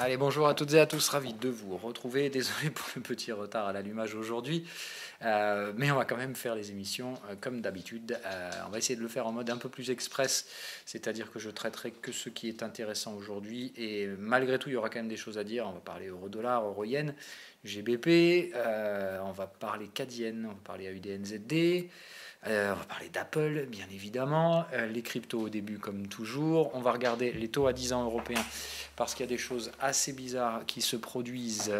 Allez, bonjour à toutes et à tous, ravi de vous retrouver. Désolé pour le petit retard à l'allumage aujourd'hui, mais on va quand même faire les émissions comme d'habitude. On va essayer de le faire en mode un peu plus express, c'est-à-dire que je traiterai que ce qui est intéressant aujourd'hui. Et malgré tout, il y aura quand même des choses à dire. On va parler euro-dollar, euro-yen, GBP, on va parler CAD-yen, on va parler AUD-NZD. On va parler d'Apple, bien évidemment, les cryptos au début comme toujours. On va regarder les taux à 10 ans européens parce qu'il y a des choses assez bizarres qui se produisent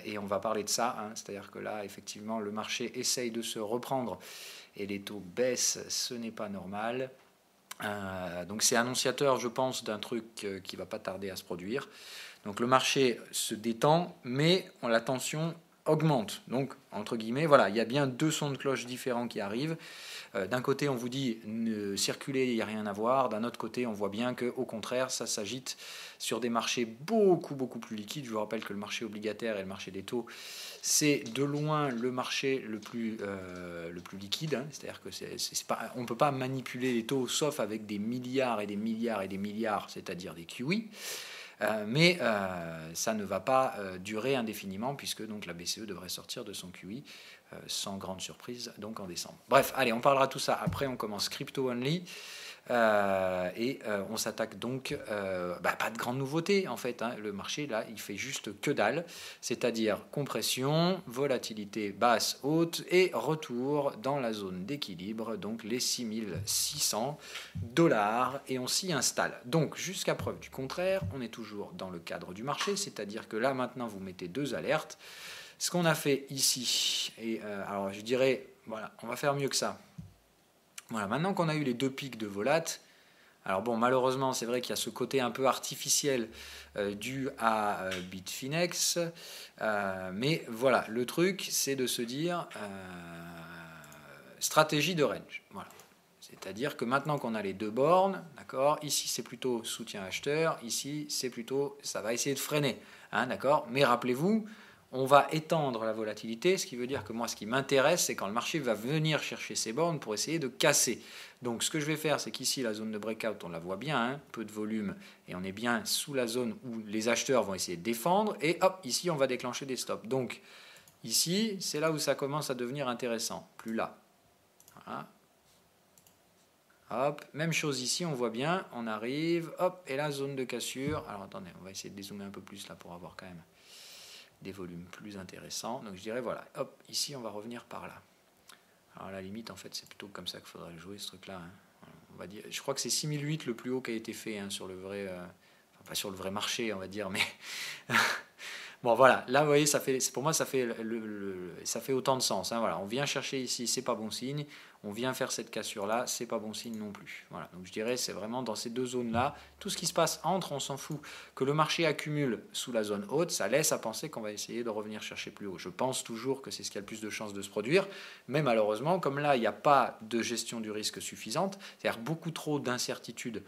et on va parler de ça. C'est-à-dire que là, effectivement, le marché essaye de se reprendre et les taux baissent, ce n'est pas normal. Donc c'est annonciateur, je pense, d'un truc qui ne va pas tarder à se produire. Donc le marché se détend, mais la tension augmente. Donc, entre guillemets, voilà, il y a bien deux sons de cloche différents qui arrivent. D'un côté, on vous dit circuler, il n'y a rien à voir. D'un autre côté, on voit bien qu'au contraire, ça s'agite sur des marchés beaucoup plus liquides. Je vous rappelle que le marché obligataire et le marché des taux, c'est de loin le marché le plus liquide. C'est-à-dire que on ne peut pas manipuler les taux sauf avec des milliards et des milliards et des milliards, c'est-à-dire des QE. Mais ça ne va pas durer indéfiniment puisque donc la BCE devrait sortir de son QE sans grande surprise donc en décembre. Bref, allez, on parlera tout ça après. On commence crypto only et on s'attaque donc pas de grande nouveauté en fait. Le marché là, il fait juste que dalle, c'est-à-dire compression, volatilité basse, haute et retour dans la zone d'équilibre, donc les 6600 $ et on s'y installe. Donc jusqu'à preuve du contraire, on est toujours dans le cadre du marché, c'est-à-dire que là maintenant vous mettez deux alertes. Ce qu'on a fait ici, et alors je dirais, voilà, on va faire mieux que ça. Voilà, maintenant qu'on a eu les deux pics de volat, alors bon, malheureusement, c'est vrai qu'il y a ce côté un peu artificiel dû à Bitfinex, mais voilà, le truc, c'est de se dire stratégie de range. Voilà. C'est-à-dire que maintenant qu'on a les deux bornes, d'accord, ici c'est plutôt soutien acheteur, ici c'est plutôt, ça va essayer de freiner, d'accord. Mais rappelez-vous, on va étendre la volatilité, ce qui veut dire que moi, ce qui m'intéresse, c'est quand le marché va venir chercher ses bornes pour essayer de casser. Donc, ce que je vais faire, c'est qu'ici, la zone de breakout, on la voit bien, peu de volume, et on est bien sous la zone où les acheteurs vont essayer de défendre, et hop, ici, on va déclencher des stops. Donc, ici, c'est là où ça commence à devenir intéressant, plus là. Voilà. Hop, même chose ici, on voit bien, on arrive, hop, et la zone de cassure. Alors, attendez, on va essayer de dézoomer un peu plus là pour avoir quand même des volumes plus intéressants. Donc je dirais voilà, hop, ici on va revenir par là. Alors à la limite en fait c'est plutôt comme ça qu'il faudrait le jouer ce truc là. On va dire, je crois que c'est 6008 le plus haut qui a été fait sur le vrai, enfin, pas sur le vrai marché on va dire, mais bon voilà, là vous voyez ça fait, pour moi ça fait ça fait autant de sens. Voilà, on vient chercher ici, c'est pas bon signe. On vient faire cette cassure là, c'est pas bon signe non plus. Voilà, donc je dirais c'est vraiment dans ces deux zones là, tout ce qui se passe entre, on s'en fout. Que le marché accumule sous la zone haute, ça laisse à penser qu'on va essayer de revenir chercher plus haut. Je pense toujours que c'est ce qui a le plus de chances de se produire, mais malheureusement, comme là il n'y a pas de gestion du risque suffisante, c'est-à-dire beaucoup trop d'incertitudes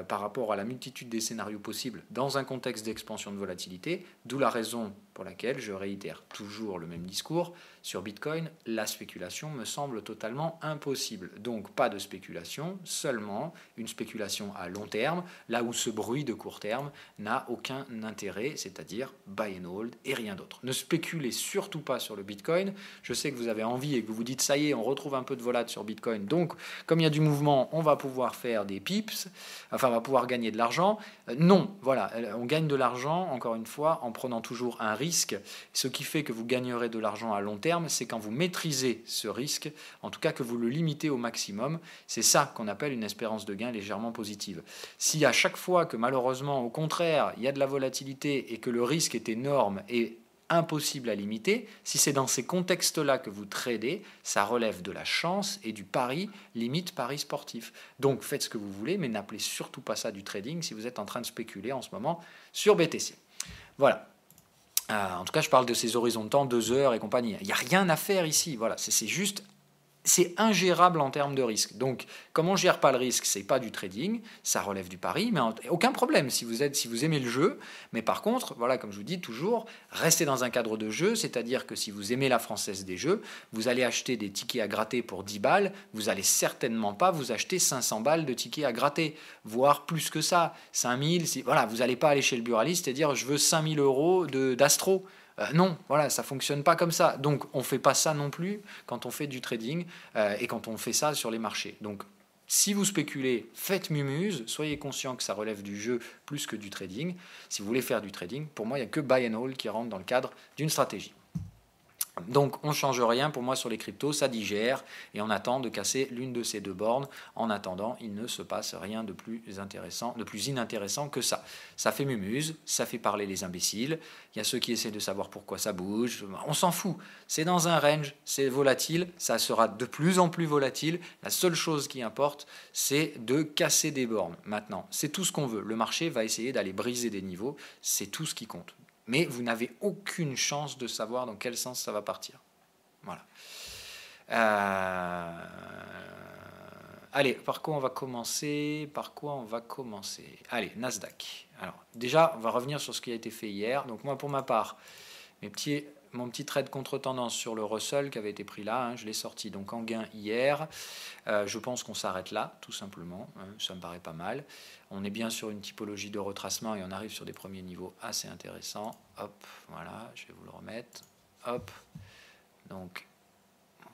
par rapport à la multitude des scénarios possibles dans un contexte d'expansion de volatilité, d'où la raison pour laquelle je réitère toujours le même discours. Sur Bitcoin, la spéculation me semble totalement impossible. Donc pas de spéculation, seulement une spéculation à long terme, là où ce bruit de court terme n'a aucun intérêt, c'est-à-dire buy and hold et rien d'autre. Ne spéculez surtout pas sur le Bitcoin. Je sais que vous avez envie et que vous vous dites ça y est, on retrouve un peu de volat sur Bitcoin. Donc comme il y a du mouvement, on va pouvoir faire des pips, enfin on va pouvoir gagner de l'argent. Non, voilà, on gagne de l'argent, encore une fois, en prenant toujours un risque. Ce qui fait que vous gagnerez de l'argent à long terme, c'est quand vous maîtrisez ce risque, en tout cas que vous le limitez au maximum. C'est ça qu'on appelle une espérance de gain légèrement positive. Si à chaque fois que malheureusement, au contraire, il y a de la volatilité et que le risque est énorme et impossible à limiter, si c'est dans ces contextes-là que vous tradez, ça relève de la chance et du pari, limite pari sportif. Donc faites ce que vous voulez, mais n'appelez surtout pas ça du trading si vous êtes en train de spéculer en ce moment sur BTC. Voilà. En tout cas, je parle de ces horizons de temps, 2 heures et compagnie. Il n'y a rien à faire ici. Voilà, c'est juste c'est ingérable en termes de risque. Donc, comme on ne gère pas le risque, c'est pas du trading, ça relève du pari, mais aucun problème si vous aimez le jeu. Mais par contre, voilà, comme je vous dis toujours, restez dans un cadre de jeu, c'est-à-dire que si vous aimez la Française des Jeux, vous allez acheter des tickets à gratter pour 10 balles, vous allez certainement pas vous acheter 500 balles de tickets à gratter, voire plus que ça, 5000, voilà, vous n'allez pas aller chez le buraliste et dire je veux 5000 euros d'astro. Non, voilà, ça fonctionne pas comme ça. Donc, on fait pas ça non plus quand on fait du trading et quand on fait ça sur les marchés. Donc, si vous spéculez, faites mumuse, soyez conscient que ça relève du jeu plus que du trading. Si vous voulez faire du trading, pour moi, il n'y a que buy and hold qui rentre dans le cadre d'une stratégie. Donc on ne change rien pour moi sur les cryptos, ça digère et on attend de casser l'une de ces deux bornes. En attendant, il ne se passe rien de plus intéressant, de plus inintéressant que ça. Ça fait mumuse, ça fait parler les imbéciles. Il y a ceux qui essaient de savoir pourquoi ça bouge. On s'en fout. C'est dans un range, c'est volatile, ça sera de plus en plus volatile. La seule chose qui importe, c'est de casser des bornes. Maintenant, c'est tout ce qu'on veut. Le marché va essayer d'aller briser des niveaux, c'est tout ce qui compte. Mais vous n'avez aucune chance de savoir dans quel sens ça va partir. Voilà. Allez, par quoi on va commencer Allez, Nasdaq. Alors, déjà, on va revenir sur ce qui a été fait hier. Donc moi, pour ma part, mon petit trade contre-tendance sur le Russell qui avait été pris là, je l'ai sorti donc en gain hier. Je pense qu'on s'arrête là, tout simplement. Ça me paraît pas mal. On est bien sur une typologie de retracement et on arrive sur des premiers niveaux assez intéressants. Hop, voilà, je vais vous le remettre. Hop, donc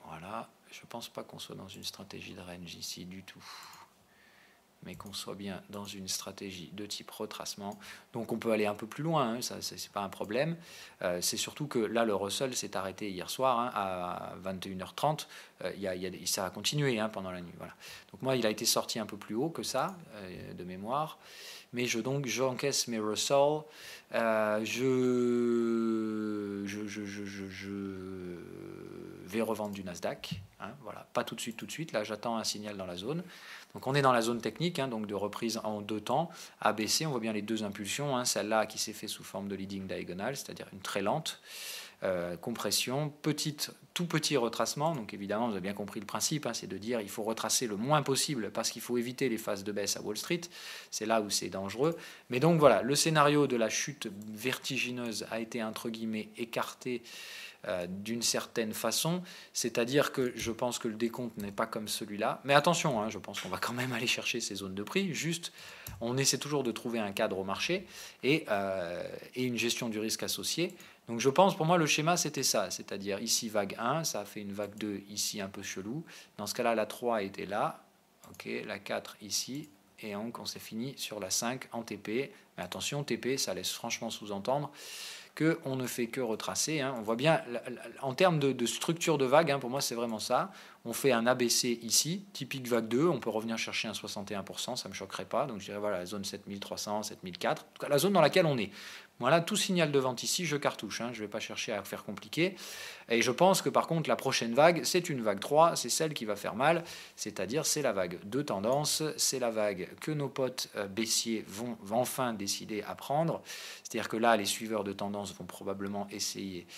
voilà. Je pense pas qu'on soit dans une stratégie de range ici du tout, mais qu'on soit bien dans une stratégie de type retracement. Donc on peut aller un peu plus loin, ça c'est pas un problème. C'est surtout que là le Russell s'est arrêté hier soir à 21h30. Ça a continué pendant la nuit. Voilà. Donc moi il a été sorti un peu plus haut que ça de mémoire, mais j'encaisse mes Russell. Je vais revendre du Nasdaq. Voilà, pas tout de suite. Là j'attends un signal dans la zone. Donc on est dans la zone technique, donc de reprise en deux temps. ABC, on voit bien les deux impulsions, celle-là qui s'est fait sous forme de leading diagonal, c'est-à-dire une très lente compression, tout petit retracement. Donc évidemment, vous avez bien compris le principe, c'est de dire il faut retracer le moins possible parce qu'il faut éviter les phases de baisse à Wall Street. C'est là où c'est dangereux. Mais donc voilà, le scénario de la chute vertigineuse a été entre guillemets écarté d'une certaine façon, c'est-à-dire que je pense que le décompte n'est pas comme celui-là, mais attention, je pense qu'on va quand même aller chercher ces zones de prix, juste on essaie toujours de trouver un cadre au marché et une gestion du risque associée. Donc je pense, pour moi le schéma c'était ça, c'est-à-dire ici vague 1, ça a fait une vague 2 ici un peu chelou, dans ce cas-là la 3 était là, ok, la 4 ici, et donc on s'est fini sur la 5 en TP, mais attention, TP ça laisse franchement sous-entendre qu'on ne fait que retracer. On voit bien, en termes de structure de vague, pour moi c'est vraiment ça. On fait un ABC ici, typique vague 2, on peut revenir chercher un 61%, ça ne me choquerait pas. Donc je dirais voilà, la zone 7300, 7004, en tout cas la zone dans laquelle on est. Voilà, tout signal de vente ici, je cartouche, je ne vais pas chercher à faire compliqué. Et je pense que par contre la prochaine vague, c'est une vague 3, c'est celle qui va faire mal, c'est-à-dire c'est la vague de tendance, c'est la vague que nos potes baissiers vont enfin décider à prendre. C'est-à-dire que là, les suiveurs de tendance vont probablement essayer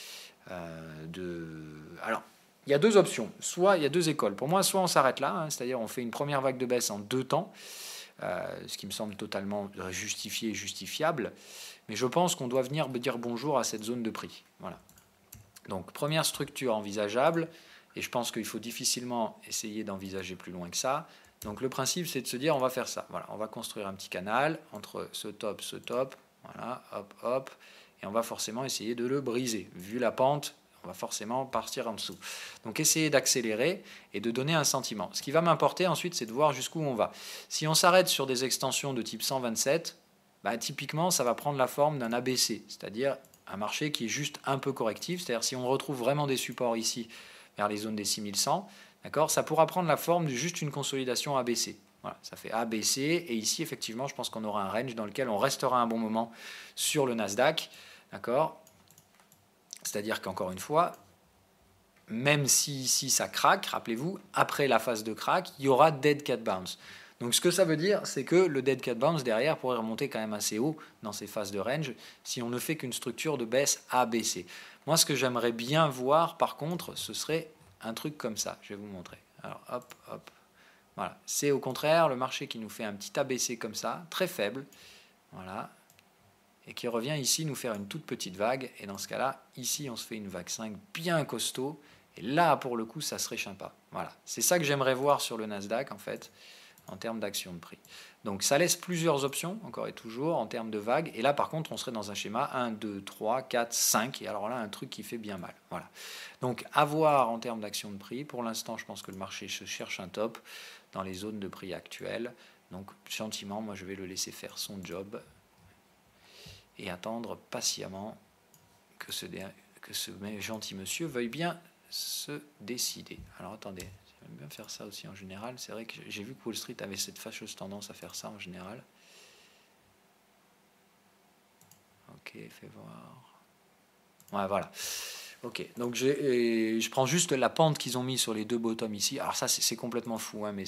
Alors, il y a deux options, soit il y a deux écoles. Pour moi, soit on s'arrête là, c'est-à-dire on fait une première vague de baisse en deux temps, ce qui me semble totalement justifié et justifiable. Mais je pense qu'on doit venir dire bonjour à cette zone de prix. Voilà. Donc, première structure envisageable, et je pense qu'il faut difficilement essayer d'envisager plus loin que ça. Donc, le principe, c'est de se dire, on va faire ça. Voilà, on va construire un petit canal entre ce top, voilà, hop, hop, et on va forcément essayer de le briser. Vu la pente, on va forcément partir en dessous. Donc, essayer d'accélérer et de donner un sentiment. Ce qui va m'importer ensuite, c'est de voir jusqu'où on va. Si on s'arrête sur des extensions de type 127, typiquement, ça va prendre la forme d'un ABC, c'est-à-dire un marché qui est juste un peu correctif. C'est-à-dire si on retrouve vraiment des supports ici vers les zones des 6100, d'accord, ça pourra prendre la forme de juste une consolidation ABC. Voilà, ça fait ABC, et ici, effectivement, je pense qu'on aura un range dans lequel on restera un bon moment sur le Nasdaq, d'accord. C'est-à-dire qu'encore une fois, même si ici ça craque, rappelez-vous, après la phase de crack, il y aura dead cat bounce. Donc ce que ça veut dire, c'est que le dead cat bounce derrière pourrait remonter quand même assez haut dans ces phases de range si on ne fait qu'une structure de baisse ABC. Moi, ce que j'aimerais bien voir, par contre, ce serait un truc comme ça. Je vais vous montrer. Alors, hop, hop. Voilà. C'est au contraire le marché qui nous fait un petit ABC comme ça, très faible. Voilà. Et qui revient ici nous faire une toute petite vague. Et dans ce cas-là, ici, on se fait une vague 5 bien costaud. Et là, pour le coup, ça se réchauffe pas. Voilà. C'est ça que j'aimerais voir sur le Nasdaq, en fait, en termes d'action de prix. Donc ça laisse plusieurs options, encore et toujours, en termes de vagues. Et là, par contre, on serait dans un schéma 1, 2, 3, 4, 5. Et alors là, un truc qui fait bien mal. Voilà. Donc à voir en termes d'action de prix. Pour l'instant, je pense que le marché se cherche un top dans les zones de prix actuelles. Donc gentiment, moi, je vais le laisser faire son job et attendre patiemment que ce gentil monsieur veuille bien se décider. Alors attendez, j'aime bien faire ça aussi en général. C'est vrai que j'ai vu que Wall Street avait cette fâcheuse tendance à faire ça en général. Ok, fais voir. Ouais, voilà. Ok, donc je prends juste la pente qu'ils ont mis sur les deux bottoms ici. Alors ça, c'est complètement fou, hein, mais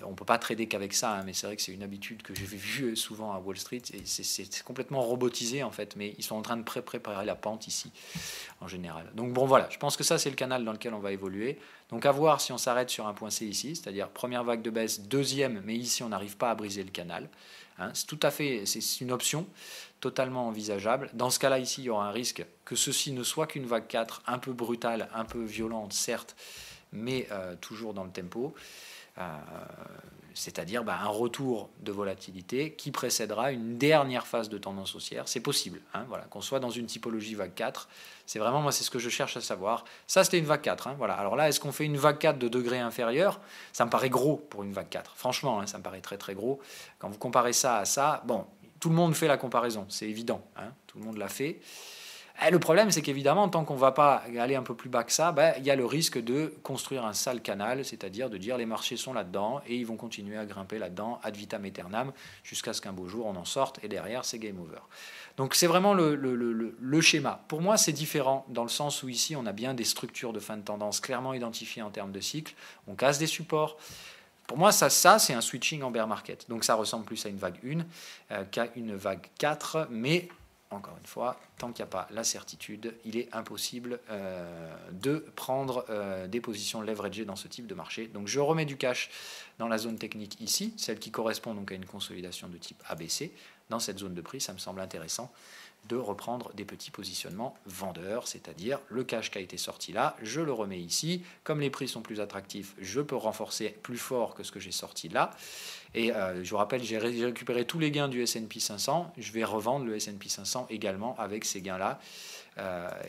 on ne peut pas trader qu'avec ça, hein, mais c'est vrai que c'est une habitude que j'ai vue souvent à Wall Street, et c'est complètement robotisé en fait, mais ils sont en train de préparer la pente ici, en général. Donc bon voilà, je pense que ça c'est le canal dans lequel on va évoluer. Donc à voir si on s'arrête sur un point C ici, c'est-à-dire première vague de baisse, deuxième, mais ici on n'arrive pas à briser le canal. Hein, c'est tout à fait, c'est une option totalement envisageable. Dans ce cas-là ici, il y aura un risque que ceci ne soit qu'une vague 4, un peu brutale, un peu violente, certes, mais toujours dans le tempo. C'est-à-dire un retour de volatilité qui précédera une dernière phase de tendance haussière. C'est possible, hein, voilà, qu'on soit dans une typologie vague 4. C'est vraiment, moi, c'est ce que je cherche à savoir. Ça, c'était une vague 4. Hein, voilà. Alors là, est-ce qu'on fait une vague 4 de degré inférieur? Ça me paraît gros pour une vague 4. Franchement, hein, ça me paraît très très gros. Quand vous comparez ça à ça, bon, tout le monde fait la comparaison, c'est évident. Hein, tout le monde l'a fait. Et le problème, c'est qu'évidemment, tant qu'on ne va pas aller un peu plus bas que ça, il y a le risque de construire un sale canal, c'est-à-dire de dire les marchés sont là-dedans et ils vont continuer à grimper là-dedans ad vitam aeternam jusqu'à ce qu'un beau jour on en sorte et derrière c'est game over. Donc c'est vraiment le schéma. Pour moi, c'est différent dans le sens où ici on a bien des structures de fin de tendance clairement identifiées en termes de cycle. On casse des supports. Pour moi, ça c'est un switching en bear market. Donc ça ressemble plus à une vague 1 qu'à une vague 4, mais encore une fois, tant qu'il n'y a pas la certitude, il est impossible de prendre des positions leveragées dans ce type de marché. Donc je remets du cash dans la zone technique ici, celle qui correspond donc à une consolidation de type ABC. Dans cette zone de prix, ça me semble intéressant de reprendre des petits positionnements vendeurs, c'est-à-dire le cash qui a été sorti là, je le remets ici. Comme les prix sont plus attractifs, je peux renforcer plus fort que ce que j'ai sorti là. Et je vous rappelle, j'ai récupéré tous les gains du S&P 500. Je vais revendre le S&P 500 également avec ces gains-là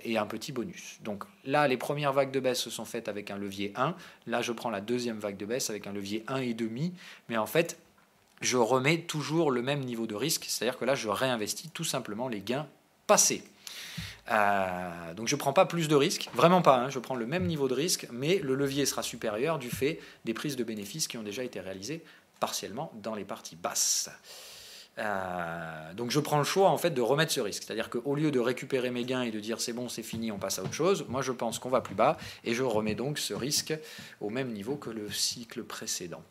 et un petit bonus. Donc là, les premières vagues de baisse se sont faites avec un levier 1. Là, je prends la deuxième vague de baisse avec un levier 1,5. Mais en fait, je remets toujours le même niveau de risque. C'est-à-dire que là, je réinvestis tout simplement les gains passés. Donc je ne prends pas plus de risques, vraiment pas, hein, je prends le même niveau de risque, mais le levier sera supérieur du fait des prises de bénéfices qui ont déjà été réalisées partiellement dans les parties basses. Donc je prends le choix en fait de remettre ce risque, c'est-à-dire qu'au lieu de récupérer mes gains et de dire c'est bon, c'est fini, on passe à autre chose, moi je pense qu'on va plus bas et je remets donc ce risque au même niveau que le cycle précédent.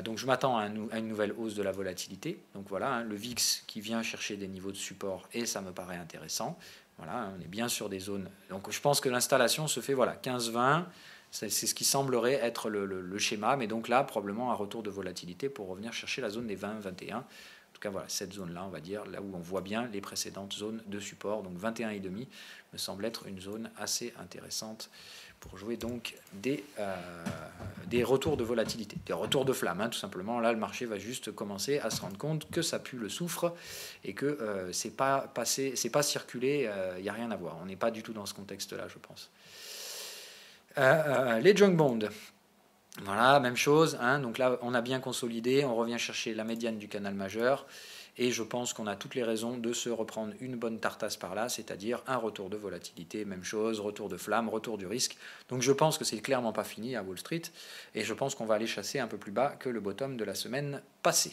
Donc je m'attends à une nouvelle hausse de la volatilité. Donc voilà, hein, le VIX qui vient chercher des niveaux de support et ça me paraît intéressant. Voilà, on est bien sur des zones. Donc je pense que l'installation se fait 15-20. C'est ce qui semblerait être le schéma. Mais donc là, probablement un retour de volatilité pour revenir chercher la zone des 20-21. En tout cas, voilà, cette zone-là, on va dire, là où on voit bien les précédentes zones de support. Donc 21,5 me semble être une zone assez intéressante pour jouer donc des retours de volatilité, des retours de flamme, hein, tout simplement. Là, le marché va juste commencer à se rendre compte que ça pue le soufre et que c'est pas circulé, il n'y a rien à voir. On n'est pas du tout dans ce contexte-là, je pense. Les junk bonds. Voilà, même chose. Hein, donc là, on a bien consolidé. On revient chercher la médiane du canal majeur. Et je pense qu'on a toutes les raisons de se reprendre une bonne tartasse par là, c'est-à-dire un retour de volatilité, même chose, retour de flamme, retour du risque. Donc je pense que c'est clairement pas fini à Wall Street, et je pense qu'on va aller chasser un peu plus bas que le bottom de la semaine passée.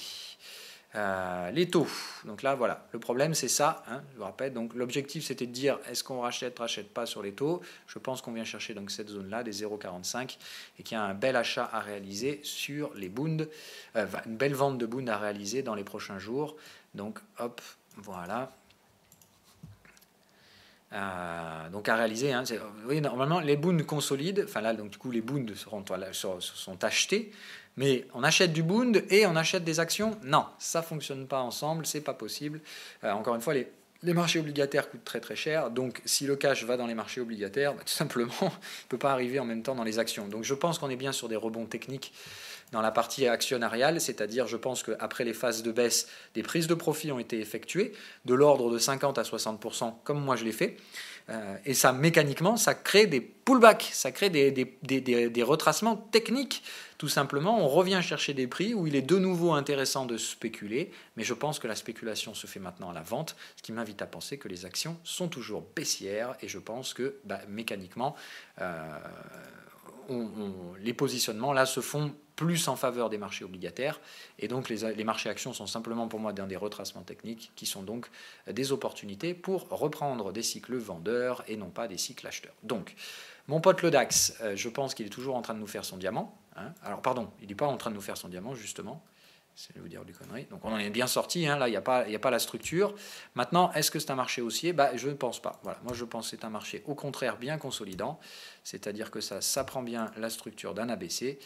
Les taux, donc là voilà, le problème c'est ça, hein, je vous rappelle, donc l'objectif c'était de dire est-ce qu'on rachète pas sur les taux. Je pense qu'on vient chercher donc cette zone là des 0,45 et qu'il y a un bel achat à réaliser sur les Bund, une belle vente de Bund à réaliser dans les prochains jours. Donc hop, voilà, Donc à réaliser, hein, oui, normalement les Bunds consolident, enfin là donc du coup les Bunds sont achetés, mais on achète du Bund et on achète des actions, non, ça fonctionne pas ensemble, c'est pas possible. Encore une fois, les marchés obligataires coûtent très très cher, donc si le cash va dans les marchés obligataires, tout simplement, il ne peut pas arriver en même temps dans les actions. Donc je pense qu'on est bien sur des rebonds techniques dans la partie actionnariale, c'est-à-dire je pense qu'après les phases de baisse, des prises de profit ont été effectuées, de l'ordre de 50 à 60%, comme moi je l'ai fait. Et ça, mécaniquement, ça crée des pullbacks, ça crée des retracements techniques. Tout simplement, on revient chercher des prix où il est de nouveau intéressant de spéculer, mais je pense que la spéculation se fait maintenant à la vente, ce qui m'invite à penser que les actions sont toujours baissières, et je pense que mécaniquement, les positionnements là se font plus en faveur des marchés obligataires, et donc les marchés actions sont simplement pour moi dans des retracements techniques qui sont donc des opportunités pour reprendre des cycles vendeurs et non pas des cycles acheteurs. Donc mon pote le DAX, je pense qu'il est toujours en train de nous faire son diamant, hein. Alors pardon, il n'est pas en train de nous faire son diamant justement, c'est de vous dire du connerie. Donc on en est bien sorti, hein. Là il n'y a pas la structure. Maintenant, est-ce que c'est un marché haussier? Je ne pense pas. Voilà. Moi je pense que c'est un marché au contraire bien consolidant, c'est-à-dire que ça prend bien la structure d'un ABC,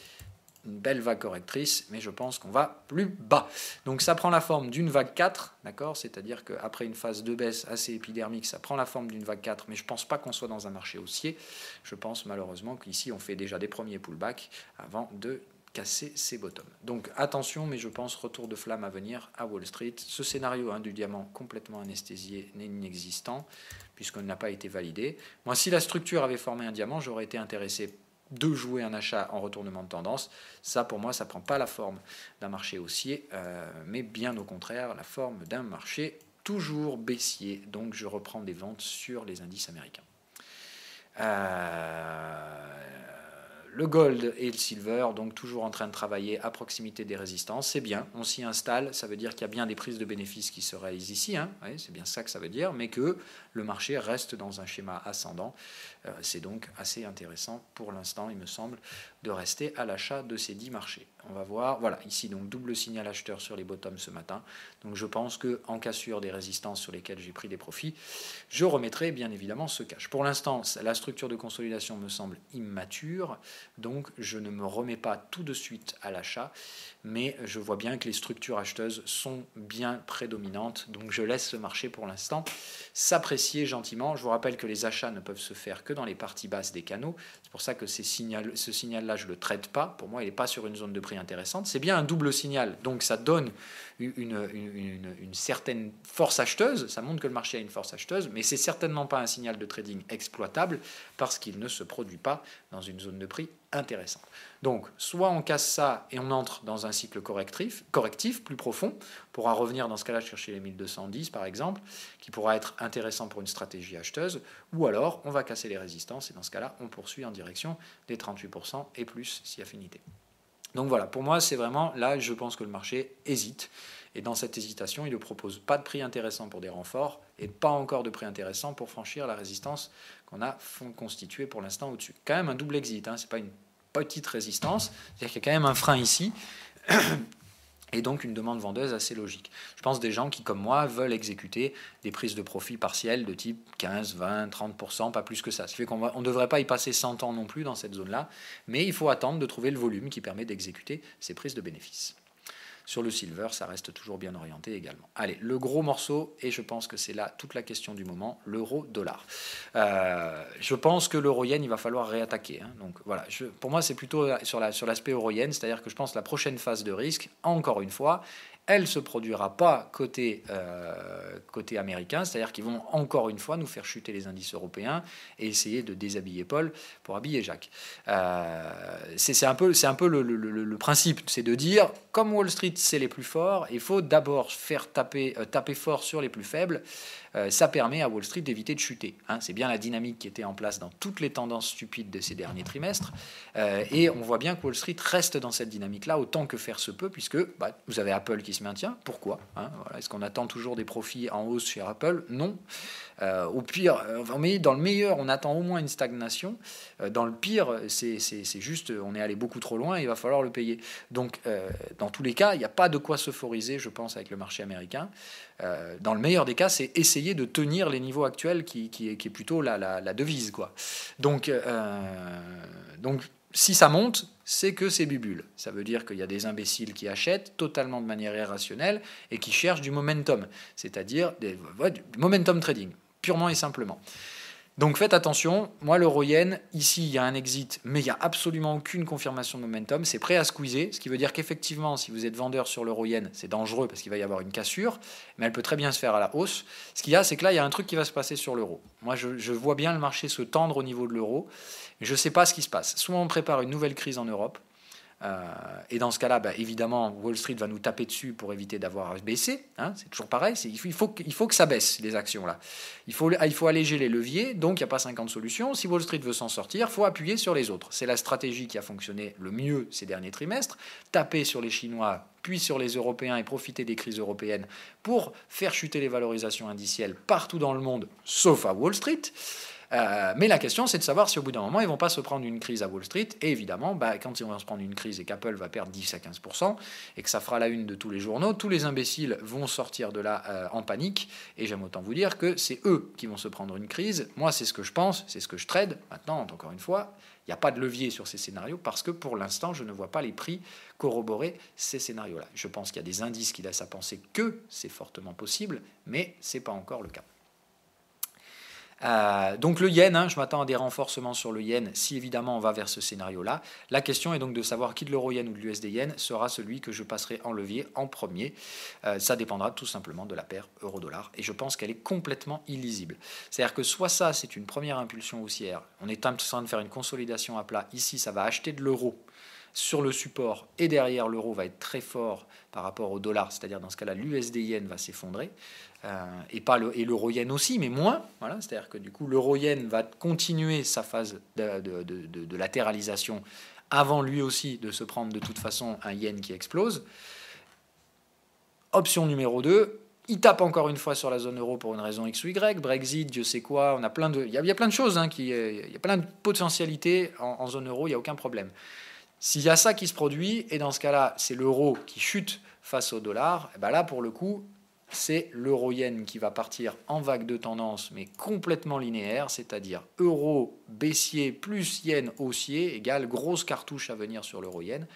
une belle vague correctrice, mais je pense qu'on va plus bas. Donc ça prend la forme d'une vague 4, d'accord, c'est-à-dire qu'après une phase de baisse assez épidermique, ça prend la forme d'une vague 4, mais je ne pense pas qu'on soit dans un marché haussier. Je pense malheureusement qu'ici on fait déjà des premiers pullbacks avant de casser ses bottoms. Donc attention, mais je pense retour de flamme à venir à Wall Street. Ce scénario du diamant complètement anesthésié n'est inexistant, puisqu'on n'a pas été validé. Moi, si la structure avait formé un diamant, j'aurais été intéressé de jouer un achat en retournement de tendance. Ça, pour moi, ça ne prend pas la forme d'un marché haussier, mais bien au contraire, la forme d'un marché toujours baissier. Donc, je reprends des ventes sur les indices américains. Le gold et le silver, donc toujours en train de travailler à proximité des résistances, c'est bien, on s'y installe, ça veut dire qu'il y a bien des prises de bénéfices qui se réalisent ici, hein, oui, c'est bien ça que ça veut dire, mais que le marché reste dans un schéma ascendant. C'est donc assez intéressant pour l'instant, il me semble, de rester à l'achat de ces 10 marchés. On va voir, voilà, ici donc double signal acheteur sur les bottoms ce matin, donc je pense qu'en cassure des résistances sur lesquelles j'ai pris des profits, je remettrai bien évidemment ce cash. Pour l'instant, la structure de consolidation me semble immature, donc je ne me remets pas tout de suite à l'achat, mais je vois bien que les structures acheteuses sont bien prédominantes, donc je laisse ce marché pour l'instant s'apprécier gentiment. Je vous rappelle que les achats ne peuvent se faire que dans les parties basses des canaux, c'est pour ça que ce signal-là, je ne le traite pas, pour moi il n'est pas sur une zone de prix intéressante, c'est bien un double signal, donc ça donne une certaine force acheteuse, ça montre que le marché a une force acheteuse, mais c'est certainement pas un signal de trading exploitable parce qu'il ne se produit pas dans une zone de prix intéressante. Donc, soit on casse ça et on entre dans un cycle correctif plus profond, pourra revenir dans ce cas-là chercher les 1210 par exemple, qui pourra être intéressant pour une stratégie acheteuse, ou alors on va casser les résistances et dans ce cas-là on poursuit en direction des 38% et plus si affinité. Donc voilà, pour moi c'est vraiment là je pense que le marché hésite, et dans cette hésitation il ne propose pas de prix intéressant pour des renforts et pas encore de prix intéressant pour franchir la résistance qu'on a constituée pour l'instant au-dessus. Quand même un double exit, hein, c'est pas une petite résistance, c'est-à-dire qu'il y a quand même un frein ici, et donc une demande vendeuse assez logique. Je pense des gens qui, comme moi, veulent exécuter des prises de profit partielles de type 15, 20, 30%, pas plus que ça. Ce qui fait qu'on ne devrait pas y passer 100 ans non plus dans cette zone-là, mais il faut attendre de trouver le volume qui permet d'exécuter ces prises de bénéfices. Sur le silver, ça reste toujours bien orienté également. Allez, le gros morceau, et je pense que c'est là toute la question du moment, l'euro-dollar. Je pense que l'euro-yen, il va falloir réattaquer, hein. Donc voilà, pour moi, c'est plutôt sur l'aspect euro-yen, c'est-à-dire que je pense que la prochaine phase de risque, encore une fois, elle ne se produira pas côté américain, c'est-à-dire qu'ils vont encore une fois nous faire chuter les indices européens et essayer de déshabiller Paul pour habiller Jacques. C'est un peu le principe, c'est de dire, comme Wall Street c'est les plus forts, il faut d'abord faire taper fort sur les plus faibles. Ça permet à Wall Street d'éviter de chuter, hein. C'est bien la dynamique qui était en place dans toutes les tendances stupides de ces derniers trimestres, et on voit bien que Wall Street reste dans cette dynamique-là autant que faire se peut, puisque vous avez Apple qui qui se maintient. Pourquoi, hein, voilà. Est-ce qu'on attend toujours des profits en hausse chez Apple? Non. Au pire, dans le meilleur, on attend au moins une stagnation. Dans le pire, c'est juste, on est allé beaucoup trop loin et il va falloir le payer. Donc, dans tous les cas, il n'y a pas de quoi s'euphoriser, je pense, avec le marché américain. Dans le meilleur des cas, c'est essayer de tenir les niveaux actuels qui est plutôt la devise, quoi. Donc, si ça monte, c'est que c'est bubule. Ça veut dire qu'il y a des imbéciles qui achètent totalement de manière irrationnelle et qui cherchent du momentum, c'est-à-dire du momentum trading, purement et simplement. Donc faites attention, moi l'euro-yen, ici il y a un exit, mais il n'y a absolument aucune confirmation de momentum, c'est prêt à squeezer, ce qui veut dire qu'effectivement si vous êtes vendeur sur l'euro-yen, c'est dangereux parce qu'il va y avoir une cassure, mais elle peut très bien se faire à la hausse. Ce qu'il y a, c'est que là il y a un truc qui va se passer sur l'euro. Moi je vois bien le marché se tendre au niveau de l'euro, mais je ne sais pas ce qui se passe. Soit on prépare une nouvelle crise en Europe, et dans ce cas-là, évidemment, Wall Street va nous taper dessus pour éviter d'avoir baissé. Hein, c'est toujours pareil. Il faut que ça baisse, les actions là. Il faut alléger les leviers. Donc, il n'y a pas 50 solutions. Si Wall Street veut s'en sortir, il faut appuyer sur les autres. C'est la stratégie qui a fonctionné le mieux ces derniers trimestres. Taper sur les Chinois, puis sur les Européens et profiter des crises européennes pour faire chuter les valorisations indicielles partout dans le monde, sauf à Wall Street. Mais la question, c'est de savoir si au bout d'un moment, ils ne vont pas se prendre une crise à Wall Street. Et évidemment, quand ils vont se prendre une crise et qu'Apple va perdre 10 à 15%, et que ça fera la une de tous les journaux, tous les imbéciles vont sortir de là en panique. Et j'aime autant vous dire que c'est eux qui vont se prendre une crise. Moi, c'est ce que je pense, c'est ce que je trade. Maintenant, encore une fois, il n'y a pas de levier sur ces scénarios parce que pour l'instant, je ne vois pas les prix corroborer ces scénarios-là. Je pense qu'il y a des indices qui laissent à penser que c'est fortement possible, mais ce n'est pas encore le cas. Donc le yen, je m'attends à des renforcements sur le yen si évidemment on va vers ce scénario-là. La question est donc de savoir qui de l'euro-yen ou de l'USD-yen sera celui que je passerai en levier en premier. Ça dépendra tout simplement de la paire euro-dollar et je pense qu'elle est complètement illisible. C'est-à-dire que soit ça, c'est une première impulsion haussière, on est en train de faire une consolidation à plat, ici ça va acheter de l'euro sur le support et derrière l'euro va être très fort par rapport au dollar, c'est-à-dire dans ce cas-là l'USD-yen va s'effondrer. Et l'euro-yen aussi, mais moins. Voilà, c'est-à-dire que du coup, l'euro-yen va continuer sa phase de latéralisation avant lui aussi de se prendre de toute façon un yen qui explose. Option numéro 2, il tape encore une fois sur la zone euro pour une raison X ou Y, Brexit, Dieu sait quoi, il y a plein de choses, il y a plein de potentialités en zone euro, il n'y a aucun problème. S'il y a ça qui se produit, et dans ce cas-là, c'est l'euro qui chute face au dollar, et là, pour le coup, c'est l'euro-yen qui va partir en vague de tendance, mais complètement linéaire, c'est-à-dire euro baissier plus yen haussier égale grosse cartouche à venir sur l'euro-yen.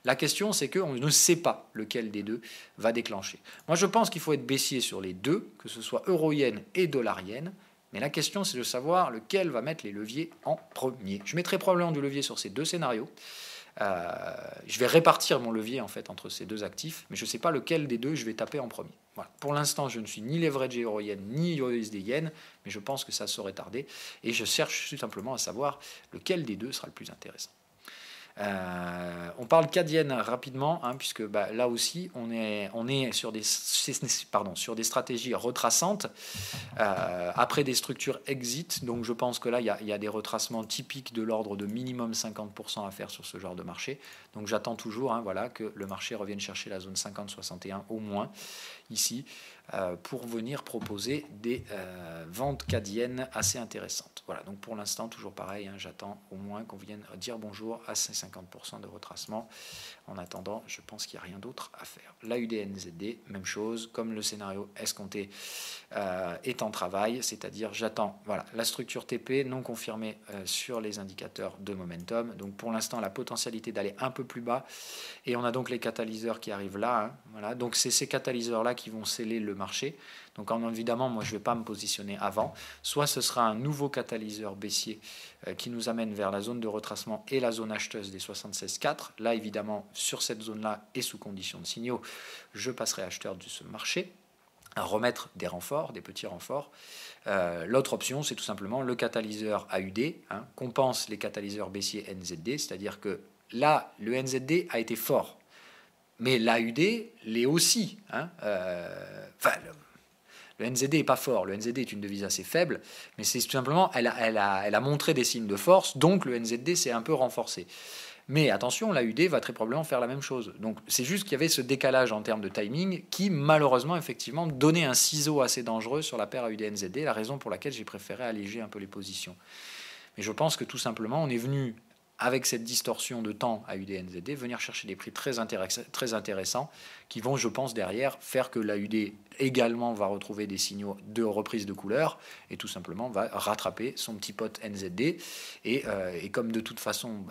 La question, c'est qu'on ne sait pas lequel des deux va déclencher. Moi, je pense qu'il faut être baissier sur les deux, que ce soit euro-yen et dollar-yen, mais la question, c'est de savoir lequel va mettre les leviers en premier. Je mettrai probablement du levier sur ces deux scénarios. Je vais répartir mon levier en fait entre ces deux actifs, mais je ne sais pas lequel des deux je vais taper en premier. Voilà. Pour l'instant, je ne suis ni leveragé euro-yen ni USD-yen, mais je pense que ça saurait tarder et je cherche tout simplement à savoir lequel des deux sera le plus intéressant. On parle CAD-yen rapidement, puisque là aussi on est sur des stratégies retraçantes après des structures exit. Donc je pense que là il y a des retracements typiques de l'ordre de minimum 50% à faire sur ce genre de marché. Donc j'attends toujours que le marché revienne chercher la zone 50-61 au moins ici pour venir proposer des ventes CAD-yen assez intéressantes. Voilà, donc pour l'instant, toujours pareil, j'attends au moins qu'on vienne dire bonjour à ces 50% de retracement. En attendant, je pense qu'il n'y a rien d'autre à faire. La UDNZD, même chose, comme le scénario escompté est en travail, c'est-à-dire j'attends la structure TP non confirmée sur les indicateurs de momentum. Donc pour l'instant, la potentialité d'aller un peu plus bas. Et on a donc les catalyseurs qui arrivent là. Voilà. Donc c'est ces catalyseurs-là qui vont sceller le marché. Donc évidemment, moi je ne vais pas me positionner avant. Soit ce sera un nouveau catalyseur baissier qui nous amène vers la zone de retracement et la zone acheteuse des 76,4. Là évidemment, sur cette zone-là et sous condition de signaux, je passerai acheteur de ce marché à remettre des renforts, des petits renforts. L'autre option, c'est tout simplement le catalyseur AUD, compense les catalyseurs baissiers NZD, c'est-à-dire que là, le NZD a été fort, mais l'AUD l'est aussi. Le NZD n'est pas fort, le NZD est une devise assez faible, mais c'est tout simplement, elle a montré des signes de force, donc le NZD s'est un peu renforcé. Mais attention, l'AUD va très probablement faire la même chose. Donc c'est juste qu'il y avait ce décalage en termes de timing qui, malheureusement, effectivement, donnait un ciseau assez dangereux sur la paire AUD-NZD, la raison pour laquelle j'ai préféré alléger un peu les positions. Mais je pense que tout simplement, on est venu, avec cette distorsion de temps AUD-NZD, venir chercher des prix très intéressants qui vont, je pense, derrière faire que l'AUD également va retrouver des signaux de reprise de couleur et tout simplement va rattraper son petit pote NZD. Et comme de toute façon,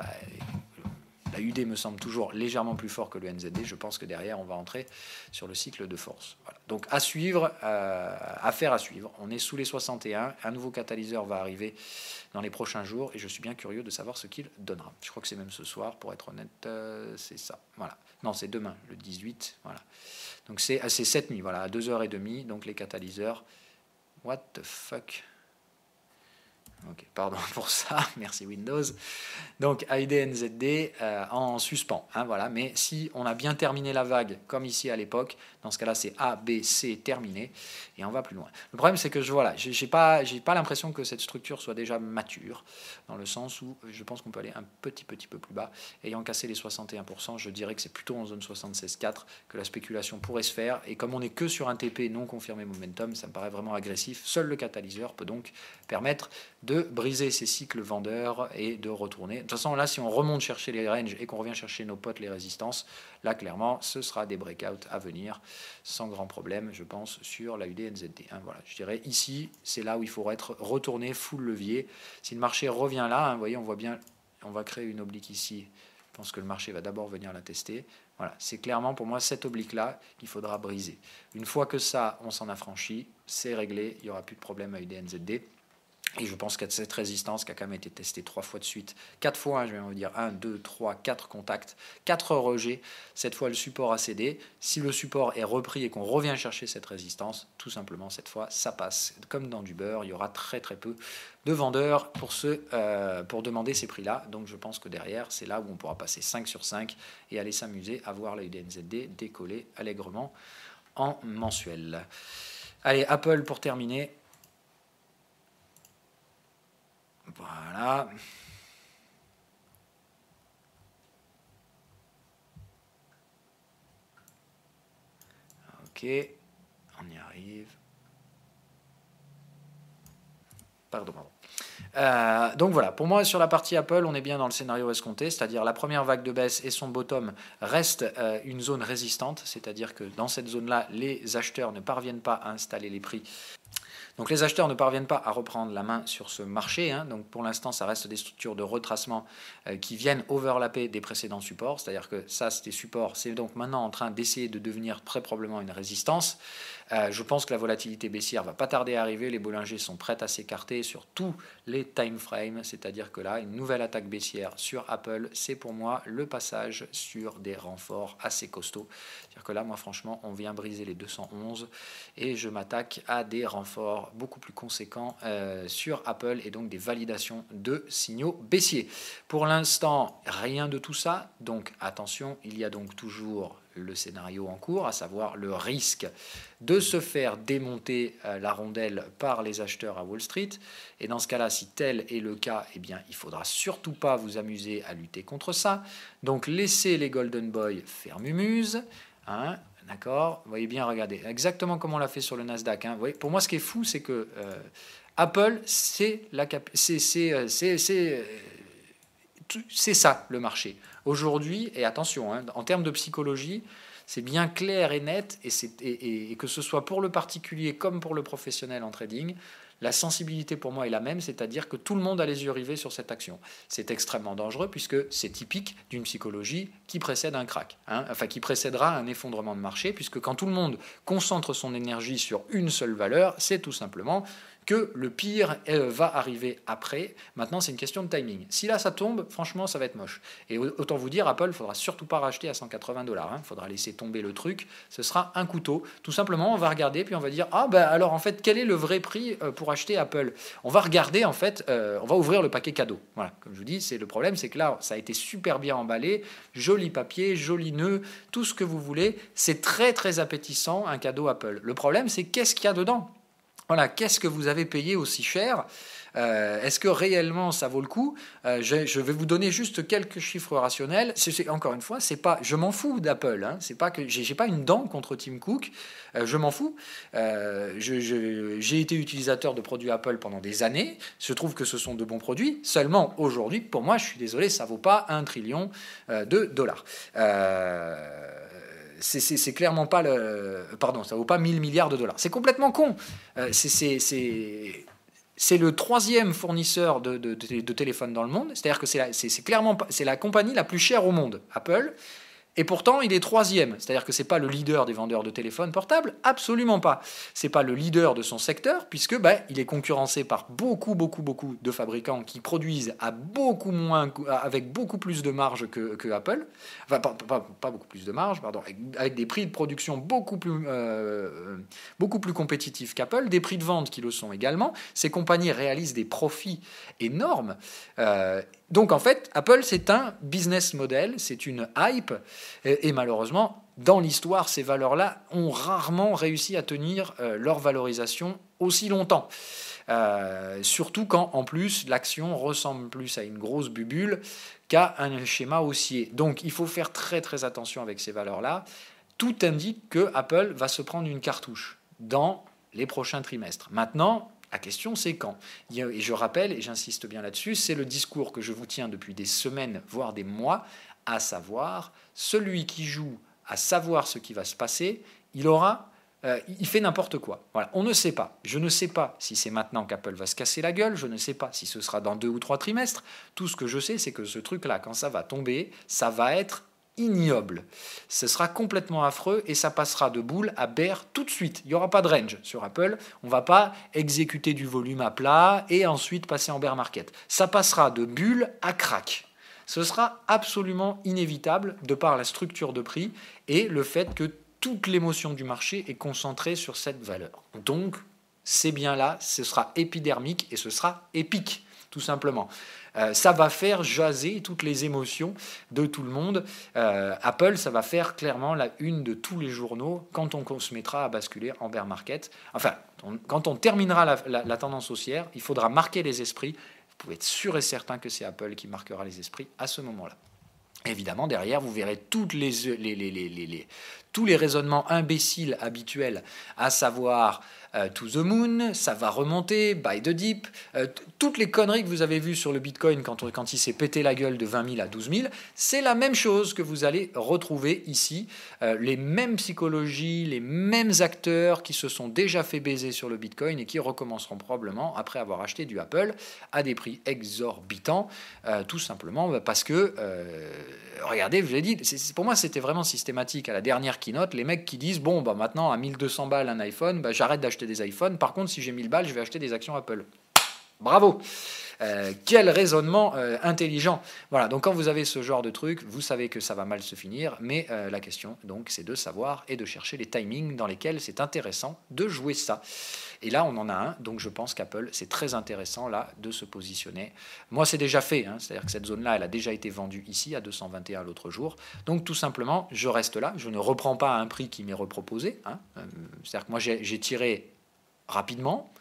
l'AUD me semble toujours légèrement plus fort que le NZD, je pense que derrière, on va entrer sur le cycle de force. Voilà. Donc à suivre, affaire à suivre. On est sous les 61, un nouveau catalyseur va arriver dans les prochains jours et je suis bien curieux de savoir ce qu'il donnera. Je crois que c'est même ce soir, pour être honnête, c'est ça. Voilà. Non, c'est demain, le 18. Voilà. Donc c'est cette nuit, voilà, à 2h30, donc les catalyseurs. What the fuck? Ok, pardon pour ça, merci Windows. Donc AUD-NZD en suspens, hein, voilà. Mais si on a bien terminé la vague, comme ici à l'époque, dans ce cas-là c'est A, B, C terminé, et on va plus loin. Le problème c'est que j'ai pas l'impression que cette structure soit déjà mature, dans le sens où je pense qu'on peut aller un petit peu plus bas. Ayant cassé les 61%, je dirais que c'est plutôt en zone 76,4 que la spéculation pourrait se faire, et comme on n'est que sur un TP non confirmé momentum, ça me paraît vraiment agressif. Seul le catalyseur peut donc permettre de briser ces cycles vendeurs et de retourner. De toute façon, là, si on remonte chercher les ranges et qu'on revient chercher nos potes, les résistances, là, clairement, ce sera des breakouts à venir, sans grand problème, je pense, sur la UD-NZD. Hein, voilà, je dirais, ici, c'est là où il faudra être retourné full levier. Si le marché revient là, hein, vous voyez, on voit bien, on va créer une oblique ici. Je pense que le marché va d'abord venir la tester. Voilà, c'est clairement pour moi cette oblique-là qu'il faudra briser. Une fois que ça, on s'en affranchit, c'est réglé, il n'y aura plus de problème à UD-NZD. Et je pense que cette résistance qui a quand même été testée 3 fois de suite, 4 fois, hein, je vais vous dire 1, 2, 3, 4 contacts, 4 rejets, cette fois le support a cédé. Si le support est repris et qu'on revient chercher cette résistance, tout simplement cette fois ça passe comme dans du beurre, il y aura très peu de vendeurs pour demander ces prix-là. Donc je pense que derrière c'est là où on pourra passer 5 sur 5 et aller s'amuser à voir la UD-NZD décoller allègrement en mensuel. Allez, Apple pour terminer. Voilà. Ok, on y arrive. Pardon. Donc voilà, pour moi sur la partie Apple, on est bien dans le scénario escompté, c'est-à-dire la première vague de baisse et son bottom reste une zone résistante, c'est-à-dire que dans cette zone-là, les acheteurs ne parviennent pas à installer les prix. Donc les acheteurs ne parviennent pas à reprendre la main sur ce marché. Hein. Donc pour l'instant, ça reste des structures de retracement qui viennent overlapper des précédents supports. C'est-à-dire que ça, c'était support. C'est donc maintenant en train d'essayer de devenir très probablement une résistance. Je pense que la volatilité baissière va pas tarder à arriver. Les Bollinger sont prêts à s'écarter sur tous les time frames. C'est-à-dire que là, une nouvelle attaque baissière sur Apple, c'est pour moi le passage sur des renforts assez costauds. C'est-à-dire que là, moi, franchement, on vient briser les 211 et je m'attaque à des renforts beaucoup plus conséquents sur Apple et donc des validations de signaux baissiers. Pour l'instant, rien de tout ça. Donc attention, il y a donc toujours le scénario en cours, à savoir le risque de se faire démonter la rondelle par les acheteurs à Wall Street. Et dans ce cas-là, si tel est le cas, eh bien, il ne faudra surtout pas vous amuser à lutter contre ça. Donc laissez les Golden Boys faire mumuse. Hein, d'accord, vous voyez bien, regardez, exactement comme on l'a fait sur le Nasdaq. Hein. Vous voyez, pour moi, ce qui est fou, c'est que Apple, c'est ça le marché. Aujourd'hui, et attention, hein, en termes de psychologie, c'est bien clair et net, et que ce soit pour le particulier comme pour le professionnel en trading, la sensibilité pour moi est la même, c'est-à-dire que tout le monde a les yeux rivés sur cette action. C'est extrêmement dangereux puisque c'est typique d'une psychologie qui précède un crack, hein, enfin qui précédera un effondrement de marché, puisque quand tout le monde concentre son énergie sur une seule valeur, c'est tout simplement que le pire va arriver après. Maintenant, c'est une question de timing. Si là, ça tombe, franchement, ça va être moche. Et autant vous dire, Apple, il ne faudra surtout pas racheter à 180 $. Il faudra laisser tomber le truc. Ce sera un couteau. Tout simplement, on va regarder, puis on va dire, ah ben alors en fait, quel est le vrai prix pour acheter Apple? On va regarder, en fait, on va ouvrir le paquet cadeau. Voilà, comme je vous dis, c'est le problème, c'est que là, ça a été super bien emballé, joli papier, joli nœud, tout ce que vous voulez. C'est très, très appétissant, un cadeau Apple. Le problème, c'est qu'est-ce qu'il y a dedans? Voilà, qu'est-ce que vous avez payé aussi cher? Est-ce que réellement ça vaut le coup? Je vais vous donner juste quelques chiffres rationnels. Encore une fois, c'est pas, je m'en fous d'Apple. Hein. C'est pas que j'ai pas une dent contre Tim Cook. Je m'en fous. J'ai été utilisateur de produits Apple pendant des années. Je trouve que ce sont de bons produits. Seulement aujourd'hui, pour moi, je suis désolé, ça vaut pas 1 trillion de dollars. C'est clairement pas le... Pardon, ça vaut pas 1000 milliards de dollars. C'est complètement con. C'est le troisième fournisseur de téléphones dans le monde. C'est-à-dire que c'est clairement c'est la compagnie la plus chère au monde, Apple. Et pourtant, il est troisième. C'est-à-dire que ce n'est pas le leader des vendeurs de téléphones portables, absolument pas. Ce n'est pas le leader de son secteur, puisque il est concurrencé par beaucoup de fabricants qui produisent avec beaucoup plus de marge que Apple. Enfin, pas beaucoup plus de marge, pardon, avec des prix de production beaucoup plus compétitifs qu'Apple, des prix de vente qui le sont également. Ces compagnies réalisent des profits énormes. Donc en fait, Apple, c'est un business model, c'est une hype, et malheureusement, dans l'histoire, ces valeurs-là ont rarement réussi à tenir leur valorisation aussi longtemps. Surtout quand, en plus, l'action ressemble plus à une grosse bubule qu'à un schéma haussier. Donc il faut faire très très attention avec ces valeurs-là. Tout indique que Apple va se prendre une cartouche dans les prochains trimestres. Maintenant, la question, c'est quand. Et je rappelle, et j'insiste bien là-dessus, c'est le discours que je vous tiens depuis des semaines, voire des mois, à savoir, celui qui joue à savoir ce qui va se passer, il fait n'importe quoi. Voilà. On ne sait pas. Je ne sais pas si c'est maintenant qu'Apple va se casser la gueule, je ne sais pas si ce sera dans 2 ou 3 trimestres. Tout ce que je sais, c'est que ce truc-là, quand ça va tomber, ça va être ignoble. Ce sera complètement affreux et ça passera de boule à bear tout de suite. Il n'y aura pas de range sur Apple. On ne va pas exécuter du volume à plat et ensuite passer en bear market. Ça passera de bulle à crack. Ce sera absolument inévitable de par la structure de prix et le fait que toute l'émotion du marché est concentrée sur cette valeur. Donc, c'est bien là, ce sera épidermique et ce sera épique, tout simplement. Ça va faire jaser toutes les émotions de tout le monde. Apple, ça va faire clairement la une de tous les journaux quand on se mettra à basculer en bear market. Enfin, quand on terminera la tendance haussière, il faudra marquer les esprits. Vous pouvez être sûr et certain que c'est Apple qui marquera les esprits à ce moment-là. Évidemment, derrière, vous verrez tous les raisonnements imbéciles habituels, à savoir to the moon, ça va remonter, buy the dip, toutes les conneries que vous avez vues sur le Bitcoin quand il s'est pété la gueule de 20 000 à 12 000, c'est la même chose que vous allez retrouver ici, les mêmes psychologies, les mêmes acteurs qui se sont déjà fait baiser sur le Bitcoin et qui recommenceront probablement après avoir acheté du Apple à des prix exorbitants, tout simplement parce que regardez, je vous l'ai dit, pour moi c'était vraiment systématique. À la dernière keynote, les mecs qui disent bon, maintenant à 1200 balles un iPhone, j'arrête d'acheter des iPhones. Par contre, si j'ai 1000 balles, je vais acheter des actions Apple. Bravo! Quel raisonnement intelligent. Voilà, donc quand vous avez ce genre de truc, vous savez que ça va mal se finir, mais la question, donc, c'est de savoir et de chercher les timings dans lesquels c'est intéressant de jouer ça. Et là, on en a un, donc je pense qu'Apple, c'est très intéressant là de se positionner. Moi, c'est déjà fait, hein, c'est-à-dire que cette zone-là, elle a déjà été vendue ici à 221 l'autre jour. Donc tout simplement, je reste là, je ne reprends pas à un prix qui m'est reproposé. Hein. C'est-à-dire que moi, j'ai tiré rapidement.